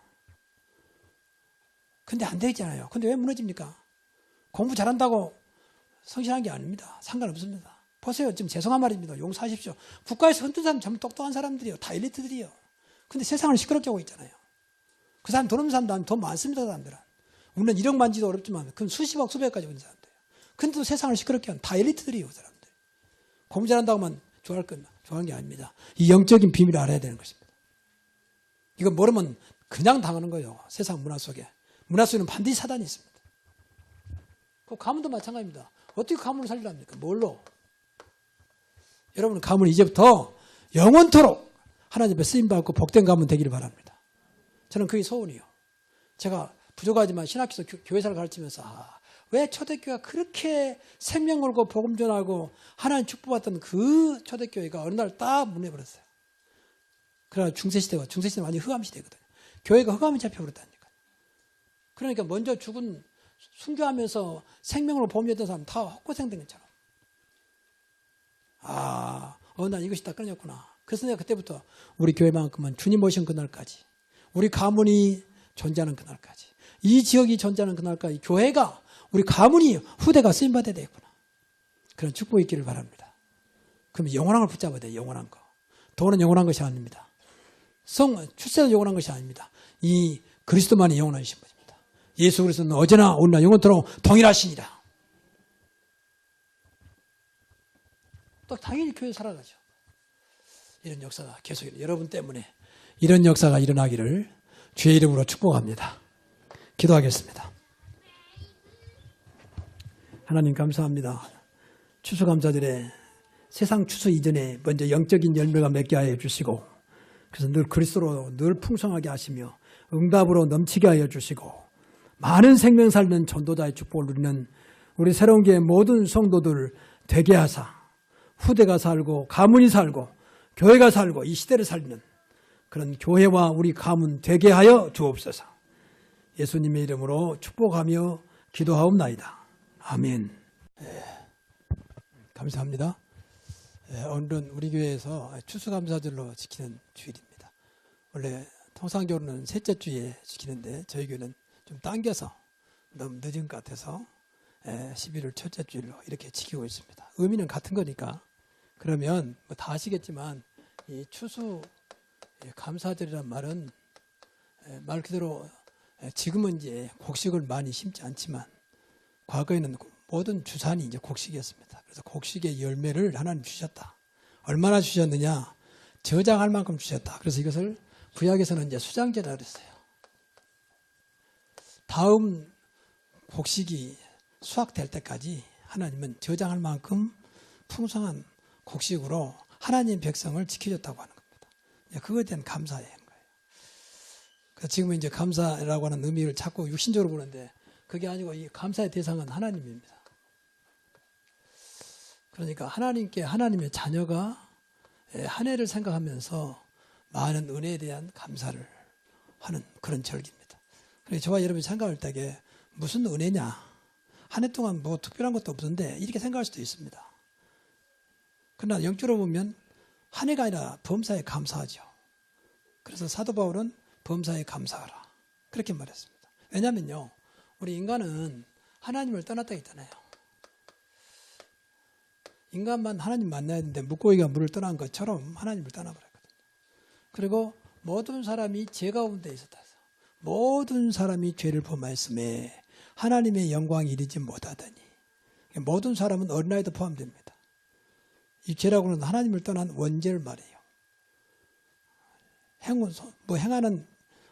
근데 안 되잖아요. 근데 왜 무너집니까? 공부 잘한다고 성실한 게 아닙니다. 상관없습니다. 보세요. 지금 죄송한 말입니다. 용서하십시오. 국가에서 흔든 사람 전부 똑똑한 사람들이요. 다 엘리트들이요. 근데 세상을 시끄럽게 하고 있잖아요. 그 사람 돈 없는 사람도 돈 많습니다. 그 사람들은. 우리는 1억 만지도 어렵지만 그건 수십억, 수백까지 있는 사람들이에요. 근데 또 세상을 시끄럽게 하는 다 엘리트들이에요. 그 사람들. 공부 잘한다고만 좋아할 겁니다. 좋아하는 게 아닙니다. 이 영적인 비밀을 알아야 되는 것입니다. 이거 모르면 그냥 당하는 거예요. 세상 문화 속에. 문화 속에는 반드시 사단이 있습니다. 그 가문도 마찬가지입니다. 어떻게 가문을 살리랍니까? 뭘로? 여러분 가문은 이제부터 영원토록 하나님 앞에 쓰임받고 복된 가문 되기를 바랍니다. 저는 그게 소원이요. 제가 부족하지만 신학교에서 교회사를 가르치면서 왜 초대교회가 그렇게 생명 걸고 복음 전하고 하나님 축복받던 그 초대교회가 어느 날 딱 무너버렸어요. 그러나 중세시대는 완전히 흑암시대거든요. 교회가 흑암이 잡혀버렸다니까. 그러니까 먼저 죽은 순교하면서 생명으로 복음했던 사람 다 헛고생된 것처럼. 난 이것이 다 끊어졌구나. 그래서 내가 그때부터 우리 교회만큼은 주님 오신 그날까지, 우리 가문이 존재하는 그날까지, 이 지역이 존재하는 그날까지 교회가, 우리 가문이 후대가 쓰임받아야 되겠구나. 그런 축복이 있기를 바랍니다. 그러면 영원한 걸 붙잡아야 돼요. 영원한 거. 돈은 영원한 것이 아닙니다. 출세도 영원한 것이 아닙니다. 이 그리스도만이 영원하신 분입니다. 예수 그리스도는 어제나 오늘나 영원토록 동일하시니라. 또 당연히 교회 살아가죠. 이런 역사가 계속 여러분 때문에 이런 역사가 일어나기를 주의 이름으로 축복합니다. 기도하겠습니다. 하나님 감사합니다. 추수감사절에 세상 추수 이전에 먼저 영적인 열매가 맺게 하여 주시고, 그래서 늘 그리스도로 늘 풍성하게 하시며 응답으로 넘치게 하여 주시고, 많은 생명 살리는 전도자의 축복을 누리는 우리 새로운 교회 모든 성도들 되게 하사 후대가 살고 가문이 살고 교회가 살고 이 시대를 살리는 그런 교회와 우리 가문 되게 하여 주옵소서. 예수님의 이름으로 축복하며 기도하옵나이다. 아멘. 감사합니다. 오늘은 우리 교회에서 추수감사절로 지키는 주일입니다. 원래 통상교로는 셋째 주에 지키는데 저희 교회는 좀 당겨서 너무 늦은 것 같아서 11월 첫째 주일로 이렇게 지키고 있습니다. 의미는 같은 거니까. 그러면 다 아시겠지만 이 추수 감사절이란 말은 말 그대로 지금은 이제 곡식을 많이 심지 않지만 과거에는 모든 주산이 이제 곡식이었습니다. 그래서 곡식의 열매를 하나님 주셨다. 얼마나 주셨느냐? 저장할 만큼 주셨다. 그래서 이것을 구약에서는 이제 수장제라 그랬어요. 다음 곡식이 수확될 때까지 하나님은 저장할 만큼 풍성한 곡식으로 하나님 백성을 지켜줬다고 하는 겁니다. 그거에 대한 감사예요. 그래서 지금은 이제 감사라고 하는 의미를 자꾸 육신적으로 보는데 그게 아니고 이 감사의 대상은 하나님입니다. 그러니까 하나님께 하나님의 자녀가 한 해를 생각하면서 많은 은혜에 대한 감사를 하는 그런 절기입니다. 그래서 저와 여러분이 생각할 때에 무슨 은혜냐? 한 해 동안 뭐 특별한 것도 없는데 이렇게 생각할 수도 있습니다. 그러나 영적으로 보면 한 해가 아니라 범사에 감사하죠. 그래서 사도 바울은 범사에 감사하라 그렇게 말했습니다. 왜냐하면요, 우리 인간은 하나님을 떠났다 했잖아요. 인간만 하나님 만나야 되는데 물고기가 물을 떠난 것처럼 하나님을 떠나버렸거든요. 그리고 모든 사람이 죄 가운데 있었다 해서 모든 사람이 죄를 범하였음에 하나님의 영광이 이르지 못하더니 모든 사람은 어린아이도 포함됩니다. 이 죄라고는 하나님을 떠난 원죄를 말해요. 행하는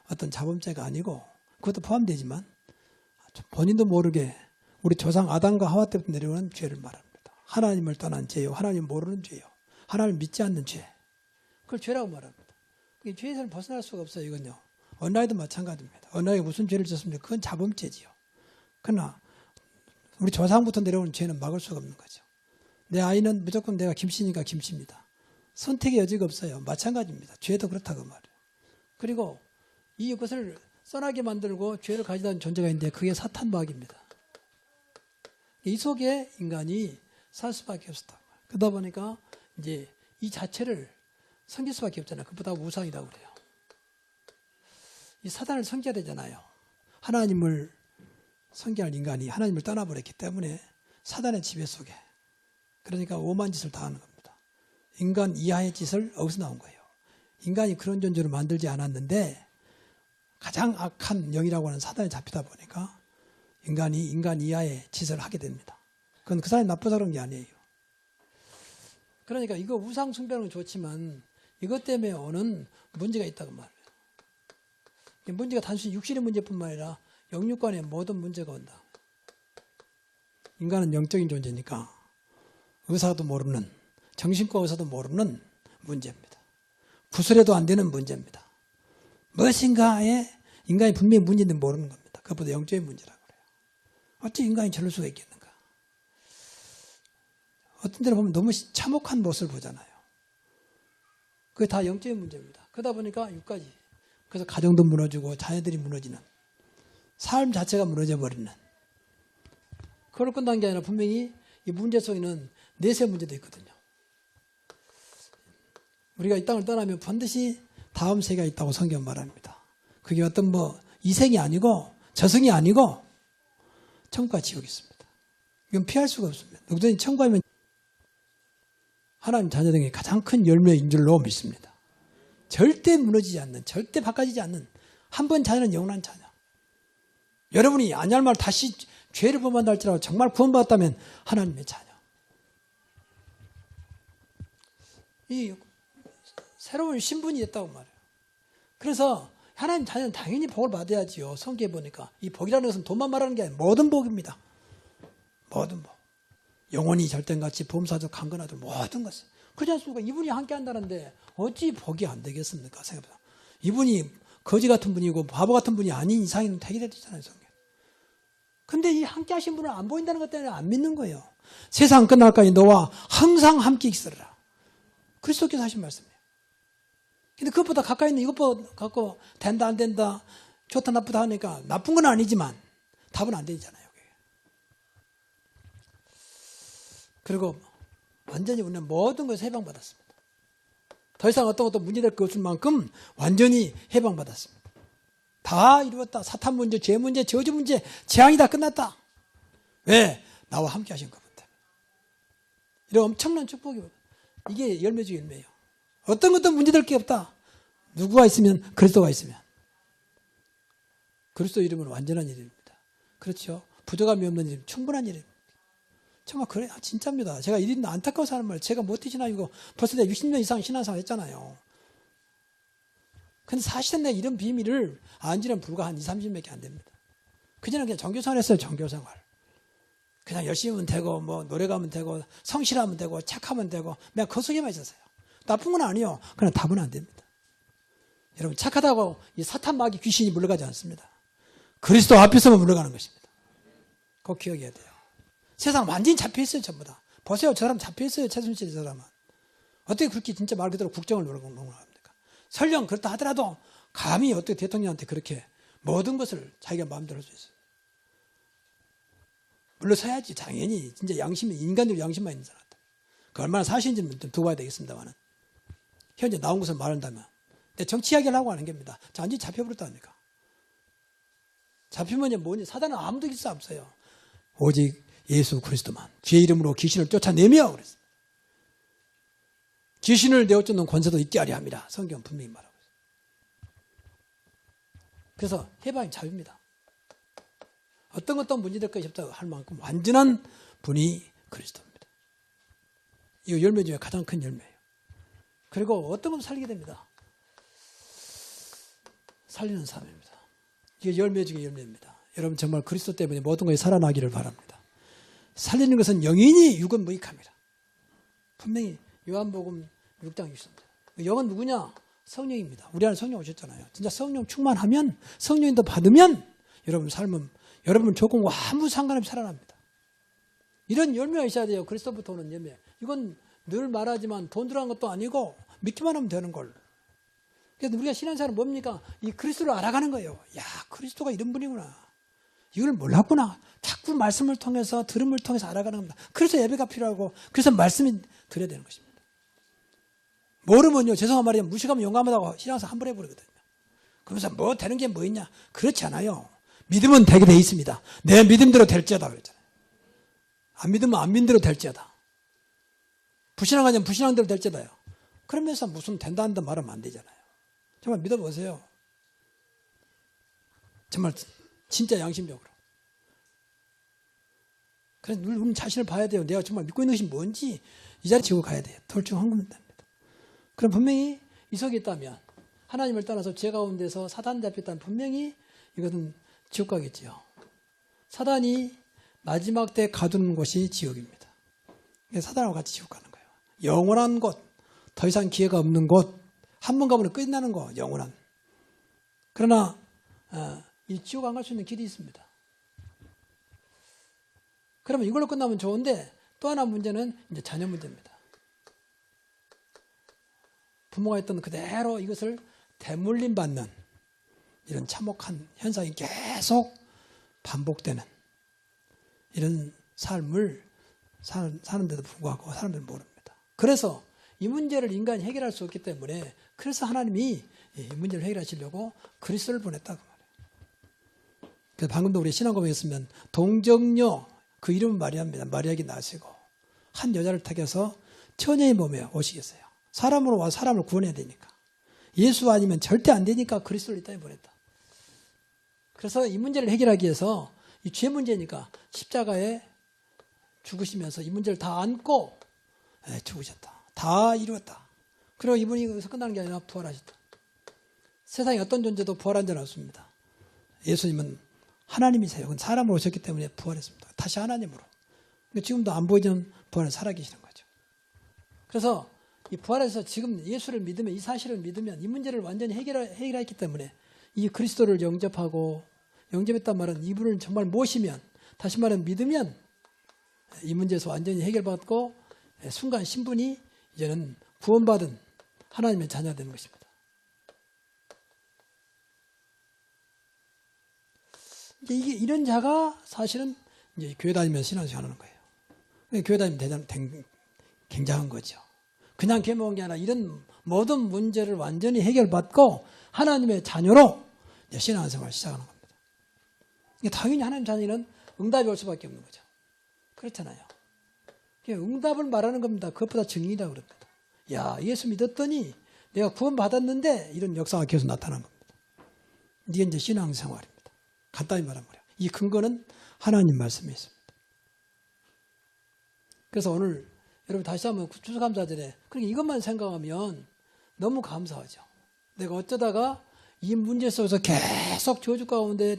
어떤 자범죄가 아니고 그것도 포함되지만 본인도 모르게 우리 조상 아담과 하와 때부터 내려오는 죄를 말합니다. 하나님을 떠난 죄요, 하나님 모르는 죄요, 하나님을 믿지 않는 죄, 그걸 죄라고 말합니다. 죄에서는 벗어날 수가 없어요. 이건요, 어린아이도 마찬가지입니다. 어린아이가 무슨 죄를 졌습니까? 그건 자범죄지요. 그러나 우리 조상부터 내려오는 죄는 막을 수가 없는 거죠. 내 아이는 무조건 내가 김씨니까 김씨입니다. 선택의 여지가 없어요. 마찬가지입니다. 죄도 그렇다고 말해요. 그리고 이것을 써나게 만들고 죄를 가지다 는 존재가 있는데 그게 사탄마귀입니다. 이 속에 인간이 살 수밖에 없었다. 그러다 보니까 이제 이 자체를 섬길 수밖에 없잖아요. 그보다 우상이라고 그래요. 이 사단을 섬겨야 되잖아요. 하나님을 섬겨할 인간이 하나님을 떠나버렸기 때문에 사단의 지배 속에, 그러니까 오만 짓을 다 하는 겁니다. 인간 이하의 짓을 어디서 나온 거예요? 인간이 그런 존재로 만들지 않았는데 가장 악한 영이라고 하는 사단에 잡히다 보니까 인간이 인간 이하의 짓을 하게 됩니다. 그건 그 사람이 나쁘다 그런 게 아니에요. 그러니까 이거 우상 숭배는 좋지만 이것 때문에 오는 문제가 있다고 말해요. 문제가 단순히 육신의 문제뿐만 아니라 영육간의 모든 문제가 온다. 인간은 영적인 존재니까 의사도 모르는, 정신과 의사도 모르는 문제입니다. 구술해도 안 되는 문제입니다. 무엇인가에 인간이 분명히 문제인데 모르는 겁니다. 그것보다 영적인 문제라고 그래요. 어찌 인간이 저럴 수가 있겠는가? 어떤 데로 보면 너무 참혹한 모습을 보잖아요. 그게 다 영적인 문제입니다. 그러다 보니까 육까지. 그래서 가정도 무너지고 자녀들이 무너지는, 삶 자체가 무너져 버리는. 그걸 끝난 게 아니라 분명히 이 문제 속에는 내세 문제도 있거든요. 우리가 이 땅을 떠나면 반드시 다음 세계가 있다고 성경 말합니다. 그게 어떤 이생이 아니고 저승이 아니고 천국과 지옥이 있습니다. 이건 피할 수가 없습니다. 누구든지 천국 가면 하나님 자녀 등의 가장 큰 열매인 줄로 믿습니다. 절대 무너지지 않는, 절대 바꿔지지 않는, 한 번 자녀는 영원한 자녀. 여러분이 아니할 말 다시 죄를 범한다 할지라도 정말 구원받았다면 하나님의 자녀. 이 새로운 신분이 있다고 말해요. 그래서 하나님 자녀는 당연히 복을 받아야지요. 성경에 보니까 이 복이라는 것은 돈만 말하는 게 아니라 모든 복입니다. 모든 복. 영원히 절대같이 범사적 강건하들 모든 것을. 그렇지 않습니까? 이분이 함께 한다는데 어찌 복이 안 되겠습니까? 생각해보세요. 이분이 거지 같은 분이고 바보 같은 분이 아닌 이상은 되게 되잖아요. 성경. 근데 이 함께 하신 분을 안 보인다는 것 때문에 안 믿는 거예요. 세상 끝날까지 너와 항상 함께 있으리라. 그리스도께서 하신 말씀이에요. 근데 그것보다 가까이 있는 이것보다 갖고 된다 안 된다, 좋다 나쁘다 하니까 나쁜 건 아니지만 답은 안 되잖아요. 그리고 완전히 우리는 모든 것을 해방받았습니다. 더 이상 어떤 것도 문제될 것 없을 만큼 완전히 해방받았습니다. 다 이루었다. 사탄 문제, 죄 문제, 저주 문제, 재앙이 다 끝났다. 왜? 나와 함께 하신 것 때문에. 이런 엄청난 축복이거든요. 이게 열매 중 열매예요. 어떤 것도 문제될 게 없다. 누구가 있으면 그리스도가 있으면. 그리스도 이름은 완전한 일입니다. 그렇죠? 부족함이 없는 일, 충분한 일입니다. 정말 그래, 진짜입니다. 제가 이ರಿಂದ 안타까워서 하는 말, 제가 못 뛰시나 이거 벌써 내가 60년 이상 신앙생활 했잖아요. 근데 사실은 내가 이런 비밀을 안 지는 불과 한 20, 30몇개 안 됩니다. 그전에는 그냥 종교생활 했어요, 종교생활. 그냥 열심히 하면 되고, 뭐, 노래 가면 되고, 성실하면 되고, 착하면 되고, 내가 그 속에만 있었어요. 나쁜 건 아니에요. 그러나 답은 안 됩니다. 여러분, 착하다고 이 사탄 마귀 귀신이 물러가지 않습니다. 그리스도 앞에서만 물러가는 것입니다. 꼭 기억해야 돼요. 세상 완전히 잡혀있어요, 전부 다. 보세요, 저 사람 잡혀있어요, 최순실 저 사람은. 어떻게 그렇게 진짜 말 그대로 국정을 노력합니까? 설령 그렇다 하더라도 감히 어떻게 대통령한테 그렇게 모든 것을 자기가 마음대로 할 수 있어요. 물러서야지, 당연히. 진짜 양심이, 인간적으로 양심만 있는 사람. 그 얼마나 사실인지는 좀 두고 봐야 되겠습니다만. 현재 나온 것을 말한다면. 근데 정치 이야기를 하고 하는 겁니다. 완전히 잡혀버렸다니까. 잡히면 이제 뭐니? 사단은 아무도 있을 수 없어요. 오직 예수 그리스도만. 주의 이름으로 귀신을 쫓아내며 그랬어요. 귀신을 내어쫓는 권세도 있게 하려 합니다. 성경 분명히 말하고 있어요. 그래서 해방이 자유입니다. 어떤 문제될 것이 없다고 할 만큼 완전한 분이 그리스도입니다. 이 열매 중에 가장 큰 열매예요. 그리고 어떤 건 살리게 됩니다. 살리는 삶입니다. 이게 열매 중에 열매입니다. 여러분 정말 그리스도 때문에 모든 것이 살아나기를 바랍니다. 살리는 것은 영이니 육은 무익합니다. 분명히 요한복음 6장 6절입니다. 영은 누구냐? 성령입니다. 우리 안에 성령 오셨잖아요. 진짜 성령 충만하면, 성령인도 받으면 여러분 삶은 여러분 조건과 아무 상관없이 살아납니다. 이런 열매가 있어야 돼요. 그리스도부터 오는 열매. 이건 늘 말하지만 돈 들어간 것도 아니고 믿기만 하면 되는 걸. 그래서 우리가 신앙생활은 뭡니까? 이 그리스도를 알아가는 거예요. 야, 그리스도가 이런 분이구나. 이걸 몰랐구나. 자꾸 말씀을 통해서, 들음을 통해서 알아가는 겁니다. 그래서 예배가 필요하고, 그래서 말씀이 드려야 되는 것입니다. 모르면요, 죄송한 말이에요. 무식하면 용감하다고 신앙생활 함부로 해버리거든요. 그러면서 뭐 되는 게 뭐 있냐? 그렇지 않아요. 믿으면 되게 돼 있습니다. 내 믿음대로 될지어다 그랬잖아요. 안 믿으면 안 믿음대로 될지어다. 불신앙하면 불신앙대로 될지어다요. 그러면서 무슨 된다는 말하면 안 되잖아요. 정말 믿어보세요. 정말 진짜 양심적으로. 그래서 늘 우리 자신을 봐야 돼요. 내가 정말 믿고 있는 것이 뭔지 이 자리 지고 가야 돼요. 돌중 황금됩니다. 그럼 분명히 이 속에 있다면 하나님을 떠나서 죄 가운데서 사단 잡혔다면 분명히 이것은 지옥 가겠지요. 사단이 마지막 때 가두는 곳이 지옥입니다. 사단하고 같이 지옥 가는 거예요. 영원한 곳, 더 이상 기회가 없는 곳, 한 번 가면 끝나는 거, 영원한. 그러나 이 지옥 안 갈 수 있는 길이 있습니다. 그러면 이걸로 끝나면 좋은데 또 하나 문제는 이제 자녀 문제입니다. 부모가 했던 그대로 이것을 대물림 받는 이런 참혹한 현상이 계속 반복되는 이런 삶을 사는데도 불구하고 사람들은 모릅니다. 그래서 이 문제를 인간이 해결할 수 없기 때문에 그래서 하나님이 이 문제를 해결하시려고 그리스도를 보냈다고 말해요. 그래서 방금도 우리 신앙 고백했으면 동정녀 그 이름은 마리아입니다. 마리아에게 나시고 한 여자를 택해서 처녀의 몸에 오시겠어요. 사람으로 와 사람을 구원해야 되니까. 예수 아니면 절대 안 되니까 그리스도를 이 땅에 보냈다. 그래서 이 문제를 해결하기 위해서 이 죄 문제니까 십자가에 죽으시면서 이 문제를 다 안고 죽으셨다. 다 이루었다. 그리고 이분이 여기서 끝나는 게 아니라 부활하셨다. 세상에 어떤 존재도 부활한 자는 없습니다. 예수님은 하나님이세요. 사람으로 오셨기 때문에 부활했습니다. 다시 하나님으로. 지금도 안 보이는 부활은 살아계시는 거죠. 그래서 이 부활해서 지금 예수를 믿으면, 이 사실을 믿으면 이 문제를 완전히 해결했기 때문에 이 그리스도를 영접하고, 영접했단 말은 이분을 정말 모시면, 다시 말하면 믿으면 이 문제에서 완전히 해결받고 순간 신분이 이제는 구원받은 하나님의 자녀가 되는 것입니다. 이게 이런 자가 사실은 이제 교회 다니면서 신앙생활 하는 거예요. 교회 다니면 굉장한 거죠. 그냥 개먹은 게 아니라 이런 모든 문제를 완전히 해결받고 하나님의 자녀로 신앙생활을 시작하는 겁니다. 당연히 하나님 자녀는 응답이 올 수밖에 없는 거죠. 그렇잖아요. 응답을 말하는 겁니다. 그것보다 증인이라고 그럽니다. 야, 예수 믿었더니 내가 구원받았는데 이런 역사가 계속 나타난 겁니다. 이게 이제 신앙생활입니다. 간단히 말하면 그래요. 이 근거는 하나님 말씀에 있습니다. 그래서 오늘 여러분 다시 한번 추수감사절에 그러니까 이것만 생각하면 너무 감사하죠. 내가 어쩌다가 이 문제 속에서 계속 저주 가운데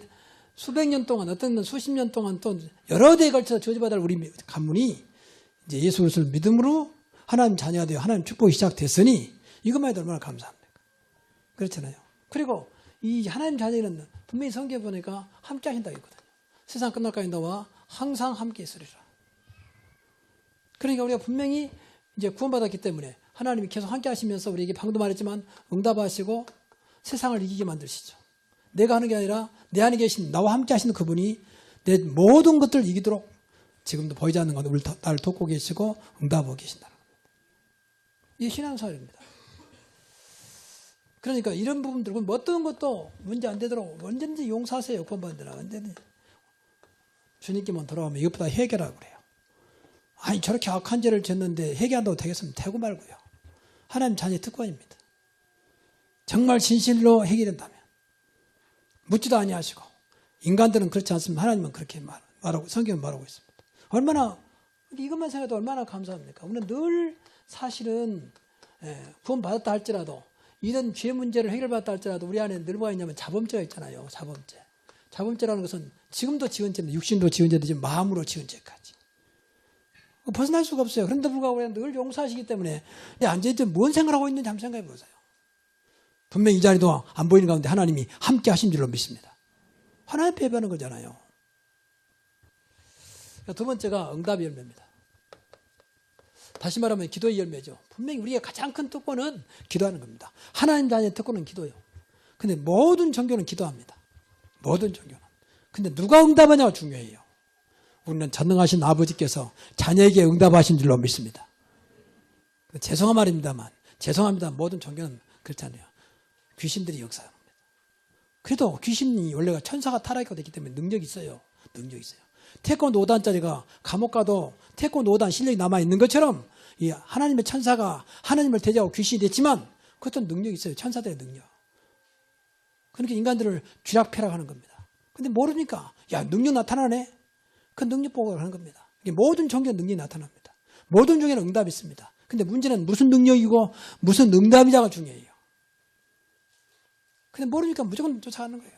수백 년 동안 어떤 건 수십 년 동안 또 여러 대에 걸쳐서 저주받을 우리 가문이 이제 예수 그리스도를 믿음으로 하나님 자녀가 되어 하나님 축복이 시작됐으니 이것만 해도 얼마나 감사합니까? 그렇잖아요. 그리고 이 하나님 자녀는 분명히 성경에 보니까 함께 하신다고 했거든요. 세상 끝날까지 너와 항상 함께 있으리라. 그러니까 우리가 분명히 이제 구원받았기 때문에 하나님이 계속 함께 하시면서 우리에게 방금 말했지만 응답하시고 세상을 이기게 만드시죠. 내가 하는 게 아니라 내 안에 계신 나와 함께 하시는 그분이 내 모든 것들을 이기도록 지금도 보이지 않는 것을 나를 돕고 계시고 응답하고 계신다는 겁니다. 이게 신앙생활입니다. 그러니까 이런 부분들 어떤 것도 문제 안 되도록 언제든지 용서하세요. 구원받은 데는 언제든지. 주님께만 돌아오면 이것보다 해결하고 그래요. 아니 저렇게 악한 죄를 졌는데 해결한다고 되겠으면 되고 말고요. 하나님 자녀의 특권입니다. 정말 진실로 해결된다면 묻지도 아니하시고 인간들은 그렇지 않습니다. 하나님은 그렇게 말하고 성경은 말하고 있습니다. 얼마나 이것만 생각해도 얼마나 감사합니까? 우리는 늘 사실은 구원받았다 할지라도 이런 죄 문제를 해결받았다 할지라도 우리 안에 늘 뭐가 있냐면 자범죄가 있잖아요. 자범죄. 자범죄라는 것은 지금도 지은 죄입니다. 육신도 지은 죄도 지금 마음으로 지은 죄까지. 벗어날 수가 없어요. 그런데 불구하고 늘 용서하시기 때문에 앉아있지 뭔 생각을 하고 있는지 한번 생각해 보세요. 분명히 이 자리도 안 보이는 가운데 하나님이 함께 하신 줄로 믿습니다. 하나님 앞에 예배하는 거잖아요. 두 번째가 응답의 열매입니다. 다시 말하면 기도의 열매죠. 분명히 우리의 가장 큰 특권은 기도하는 겁니다. 하나님 자녀의 특권은 기도예요. 근데 모든 종교는 기도합니다. 모든 종교는. 근데 누가 응답하냐가 중요해요. 우리는 전능하신 아버지께서 자녀에게 응답하신 줄로 믿습니다. 죄송한 말입니다만, 죄송합니다. 모든 종교는 그렇잖아요. 귀신들이 역사합니다. 그래도 귀신이 원래가 천사가 타락이 됐기 때문에 능력이 있어요. 능력이 있어요. 태권도 5단짜리가 감옥 가도 태권도 5단 실력이 남아있는 것처럼 이 하나님의 천사가 하나님을 대적하고 귀신이 됐지만 그것도 능력이 있어요. 천사들의 능력. 그러니까 인간들을 쥐락펴락하는 겁니다. 근데 모르니까 야 능력 나타나네. 그 능력 보고 하는 겁니다. 모든 종교는 능력이 나타납니다. 모든 종교는 응답이 있습니다. 근데 문제는 무슨 능력이고 무슨 응답이냐가 중요해요. 근데 모르니까 무조건 쫓아가는 거예요.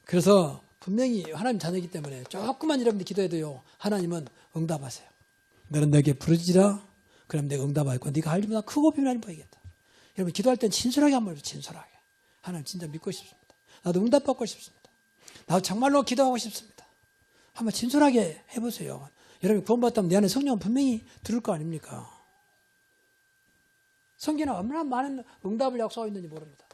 그래서 분명히 하나님 자녀이기 때문에 조금만 여러분들 기도해도요. 하나님은 응답하세요. 너는 내게 부르짖으라. 그럼 내가 응답할 거야. 네가 할 일보다 크고 비밀하니 보이겠다. 여러분 기도할 땐 진솔하게 한번 해보세요. 진솔하게. 하나님 진짜 믿고 싶습니다. 나도 응답받고 싶습니다. 나도 정말로 기도하고 싶습니다. 한번 진솔하게 해보세요. 여러분 구원받았다면 내 안에 성령은 분명히 들을 거 아닙니까? 성경에 얼마나 많은 응답을 약속하고 있는지 모릅니다.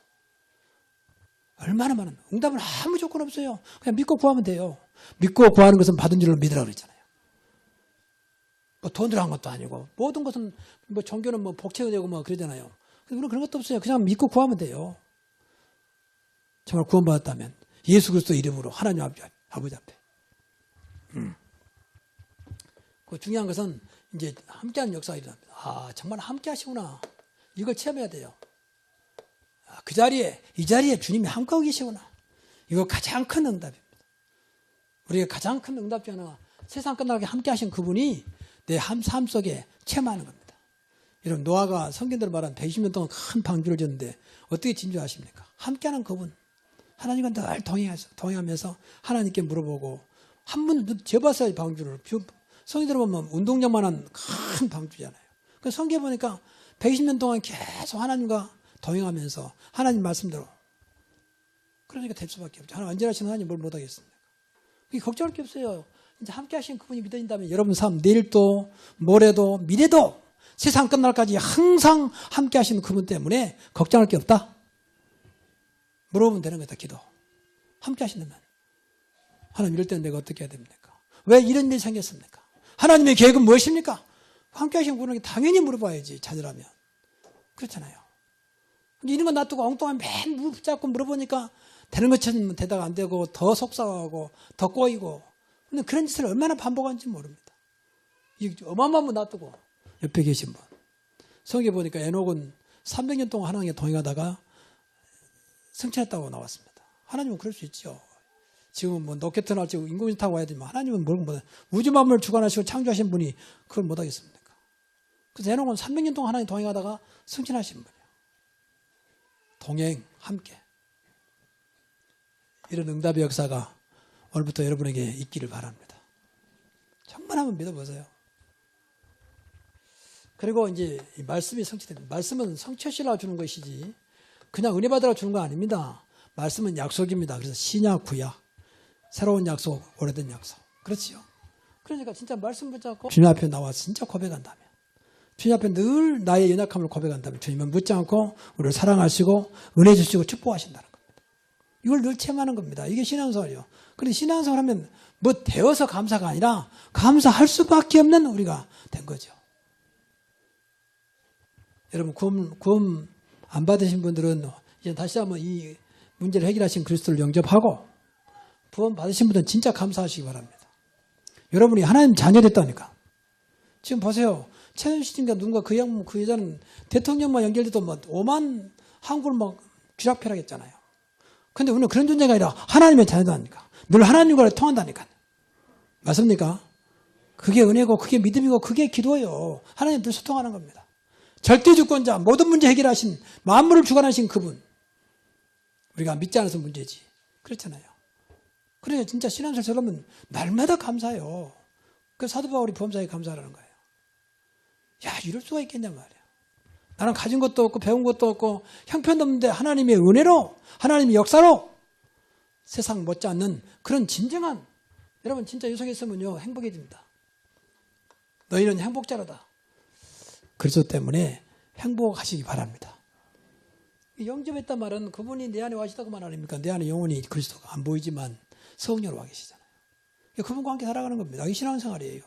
얼마나 많은 응답은 아무 조건 없어요. 그냥 믿고 구하면 돼요. 믿고 구하는 것은 받은 줄로 믿으라 그랬잖아요. 뭐 돈 들어간 것도 아니고 모든 것은 뭐 종교는 뭐 복채가 되고 뭐 그러잖아요. 우리는 그런 것도 없어요. 그냥 믿고 구하면 돼요. 정말 구원받았다면 예수 그리스도 이름으로 하나님 아버지 앞에. 그 중요한 것은 이제 함께하는 역사가 일어납니다. 아 정말 함께 하시구나. 이걸 체험해야 돼요. 그 자리에 이 자리에 주님이 함께하고 계시구나. 이거 가장 큰 응답입니다. 우리가 가장 큰 응답 중 하나가 세상 끝나게 함께 하신 그분이 내 삶 속에 체험하는 겁니다. 여러분 노아가 성경대로 말하면 120년 동안 큰 방주를 졌는데 어떻게 진주하십니까? 함께하는 그분. 하나님과 늘 동행하면서 하나님께 물어보고 한 번도 재봤어요 방주를. 성경대로 보면 운동장만한 큰 방주잖아요. 그 성경에 보니까 120년 동안 계속 하나님과 동행하면서 하나님 말씀대로. 그러니까 될 수밖에 없죠. 하나님 안전하신 하나님 뭘 못하겠습니까? 그게 걱정할 게 없어요. 이제 함께 하신 그분이 믿어진다면 여러분 삶 내일도 모레도 미래도 세상 끝날까지 항상 함께 하시는 그분 때문에 걱정할 게 없다. 물어보면 되는 거다. 기도. 함께 하신다면 하나님 이럴 때는 내가 어떻게 해야 됩니까? 왜 이런 일이 생겼습니까? 하나님의 계획은 무엇입니까? 함께 하신 분에게 당연히 물어봐야지 자녀라면. 그렇잖아요. 근데 이런 거 놔두고 엉뚱한 맨 붙잡고 물어보니까 되는 것처럼 대답 안 되고 더 속상하고 더 꼬이고 근데 그런 짓을 얼마나 반복하는지 모릅니다. 이 어마어마한 분 놔두고 옆에 계신 분. 성경에 보니까 에녹은 300년 동안 하나님과 동행하다가 승천했다고 나왔습니다. 하나님은 그럴 수 있죠. 지금 뭐 로켓 나지고 인공지능 타고 와야 되지만 하나님은 뭘 우주 만물을 주관하시고 창조하신 분이 그걸 못하겠습니까? 그래서 해놓은 300년 동안 하나님 동행하다가 승천하신 분이에요. 동행, 함께. 이런 응답의 역사가 오늘부터 여러분에게 있기를 바랍니다. 정말 한번 믿어보세요. 그리고 이제 이 말씀이 성취됩니다. 말씀은 성취하시려고 주는 것이지 그냥 은혜 받으라고 주는 거 아닙니다. 말씀은 약속입니다. 그래서 신약, 구약, 새로운 약속, 오래된 약속. 그렇지요. 그러니까 진짜 말씀 붙잡고 주님 앞에 나와 진짜 고백한다면, 주님 앞에 늘 나의 연약함을 고백한다면 주님은 묻지 않고 우리를 사랑하시고 은혜 주시고 축복하신다는 겁니다. 이걸 늘 체험하는 겁니다. 이게 신앙생활이요. 그런데 신앙생활 하면 뭐 되어서 감사가 아니라 감사할 수밖에 없는 우리가 된 거죠. 여러분 구원 안 받으신 분들은 이제 다시 한번 이 문제를 해결하신 그리스도를 영접하고 구원 받으신 분들은 진짜 감사하시기 바랍니다. 여러분이 하나님 자녀 됐다니까. 지금 보세요. 최순실인가 누군가 그 여자는 대통령만 연결돼도 뭐 5만 한국을 막 쥐락펴락했잖아요. 근데 우리는 그런 존재가 아니라 하나님의 자녀다니까. 늘 하나님과 통한다니까. 맞습니까? 그게 은혜고 그게 믿음이고 그게 기도예요. 하나님 늘 소통하는 겁니다. 절대 주권자, 모든 문제 해결하신, 만물을 주관하신 그분. 우리가 믿지 않아서 문제지. 그렇잖아요. 그래서 진짜 신앙생활처럼 날마다 감사해요. 그 사도 바울이 보험사에 감사하라는 거예요. 야, 이럴 수가 있겠냐 말이야. 나는 가진 것도 없고 배운 것도 없고 형편도 없는데 하나님의 은혜로, 하나님의 역사로 세상 못지않는 그런 진정한, 여러분 진짜 이 속에 있으면요 행복해집니다. 너희는 행복자로다. 그리스도 때문에 행복하시기 바랍니다. 영접했단 말은 그분이 내 안에 와시다고만 아닙니까? 내 안에 영혼이 그리스도가 안 보이지만 성령으로 와 계시잖아요. 그분과 함께 살아가는 겁니다. 이게 신앙생활이에요.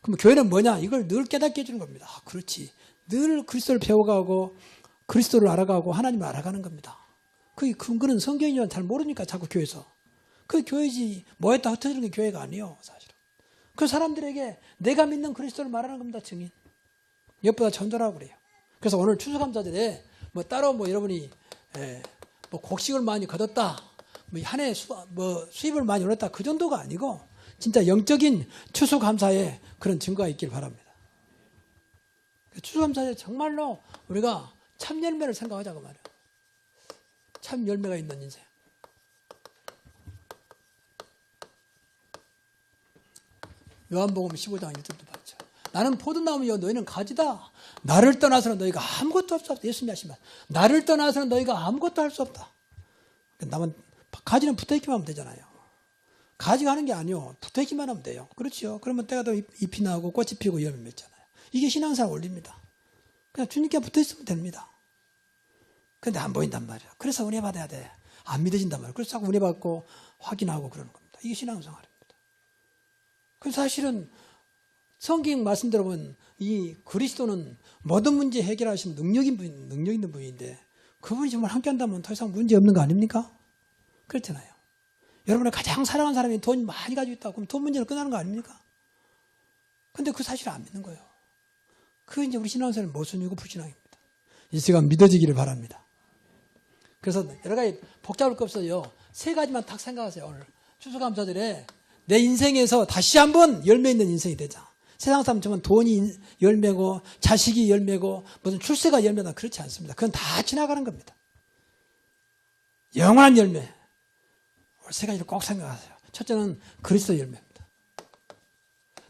그럼 교회는 뭐냐? 이걸 늘 깨닫게 해주는 겁니다. 아, 그렇지. 늘 그리스도를 배워가고 그리스도를 알아가고 하나님을 알아가는 겁니다. 그 근거는 성경이지만 잘 모르니까 자꾸 교회에서. 그 교회지 뭐 했다 흩어지는 게 교회가 아니에요. 사실은. 그 사람들에게 내가 믿는 그리스도를 말하는 겁니다. 증인. 무엇보다 전도라고 그래요. 그래서 오늘 추수감사절에 뭐 따로 뭐 여러분이 뭐 곡식을 많이 거뒀다, 뭐 한 해 수입을 많이 올렸다 그 정도가 아니고 진짜 영적인 추수감사에 그런 증거가 있길 바랍니다. 추수감사에 정말로 우리가 참 열매를 생각하자고 말이에요. 참 열매가 있는 인생. 요한복음 15장 1절도 봤죠. 나는 포도나무여 너희는 가지다. 나를 떠나서는 너희가 아무것도 할 수 없다. 예수님이 하신 말. 나를 떠나서는 너희가 아무것도 할 수 없다. 나만 가지는 붙어있기만 하면 되잖아요. 가지가 하는 게 아니요. 붙어있기만 하면 돼요. 그렇죠. 그러면 때가 더 잎이 나고 꽃이 피고 열매 맺잖아요. 이게 신앙생활 원리입니다. 그냥 주님께 붙어있으면 됩니다. 근데 안 보인단 말이에요. 그래서 은혜 받아야 돼. 안 믿어진단 말이에요. 그래서 자꾸 은혜 받고 확인하고 그러는 겁니다. 이게 신앙생활입니다. 그래서 사실은 성경 말씀대로 보면 이 그리스도는 모든 문제 해결하신 능력 있는 분인데 그분이 정말 함께 한다면 더 이상 문제 없는 거 아닙니까? 그렇잖아요. 여러분의 가장 사랑하는 사람이 돈 많이 가지고 있다. 그럼 돈 문제는 끝나는 거 아닙니까? 근데 그 사실을 안 믿는 거예요. 그게 이제 우리 신앙생활의 모순이고 불신앙입니다. 이 시간 믿어지기를 바랍니다. 그래서 여러 가지 복잡할 거 없어요. 세 가지만 딱 생각하세요. 오늘 추수감사절에 내 인생에서 다시 한번 열매 있는 인생이 되자. 세상 사람 정말 돈이 열매고 자식이 열매고 무슨 출세가 열매다 그렇지 않습니다. 그건 다 지나가는 겁니다. 영원한 열매. 오늘 세 가지를 꼭 생각하세요. 첫째는 그리스도 열매입니다.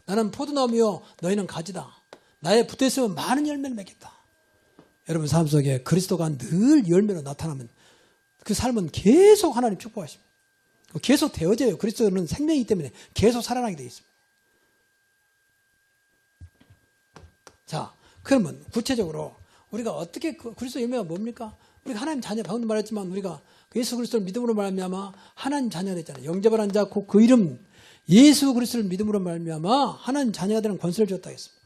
나는 포도나무요 너희는 가지다. 나에 붙어있으면 많은 열매를 맺겠다. 여러분 삶 속에 그리스도가 늘 열매로 나타나면 그 삶은 계속 하나님 축복하십니다. 계속 되어져요. 그리스도는 생명이기 때문에 계속 살아나게 되어 있습니다. 자, 그러면 구체적으로 우리가 어떻게 그리스도 열매가 뭡니까? 우리가 하나님 자녀, 방금 말했지만 우리가 예수 그리스도를 믿음으로 말미암아 하나님 자녀가 됐잖아요. 영접을 한 자, 그 이름 예수 그리스도를 믿음으로 말미암아 하나님 자녀가 되는 권세를 줬다 했습니다.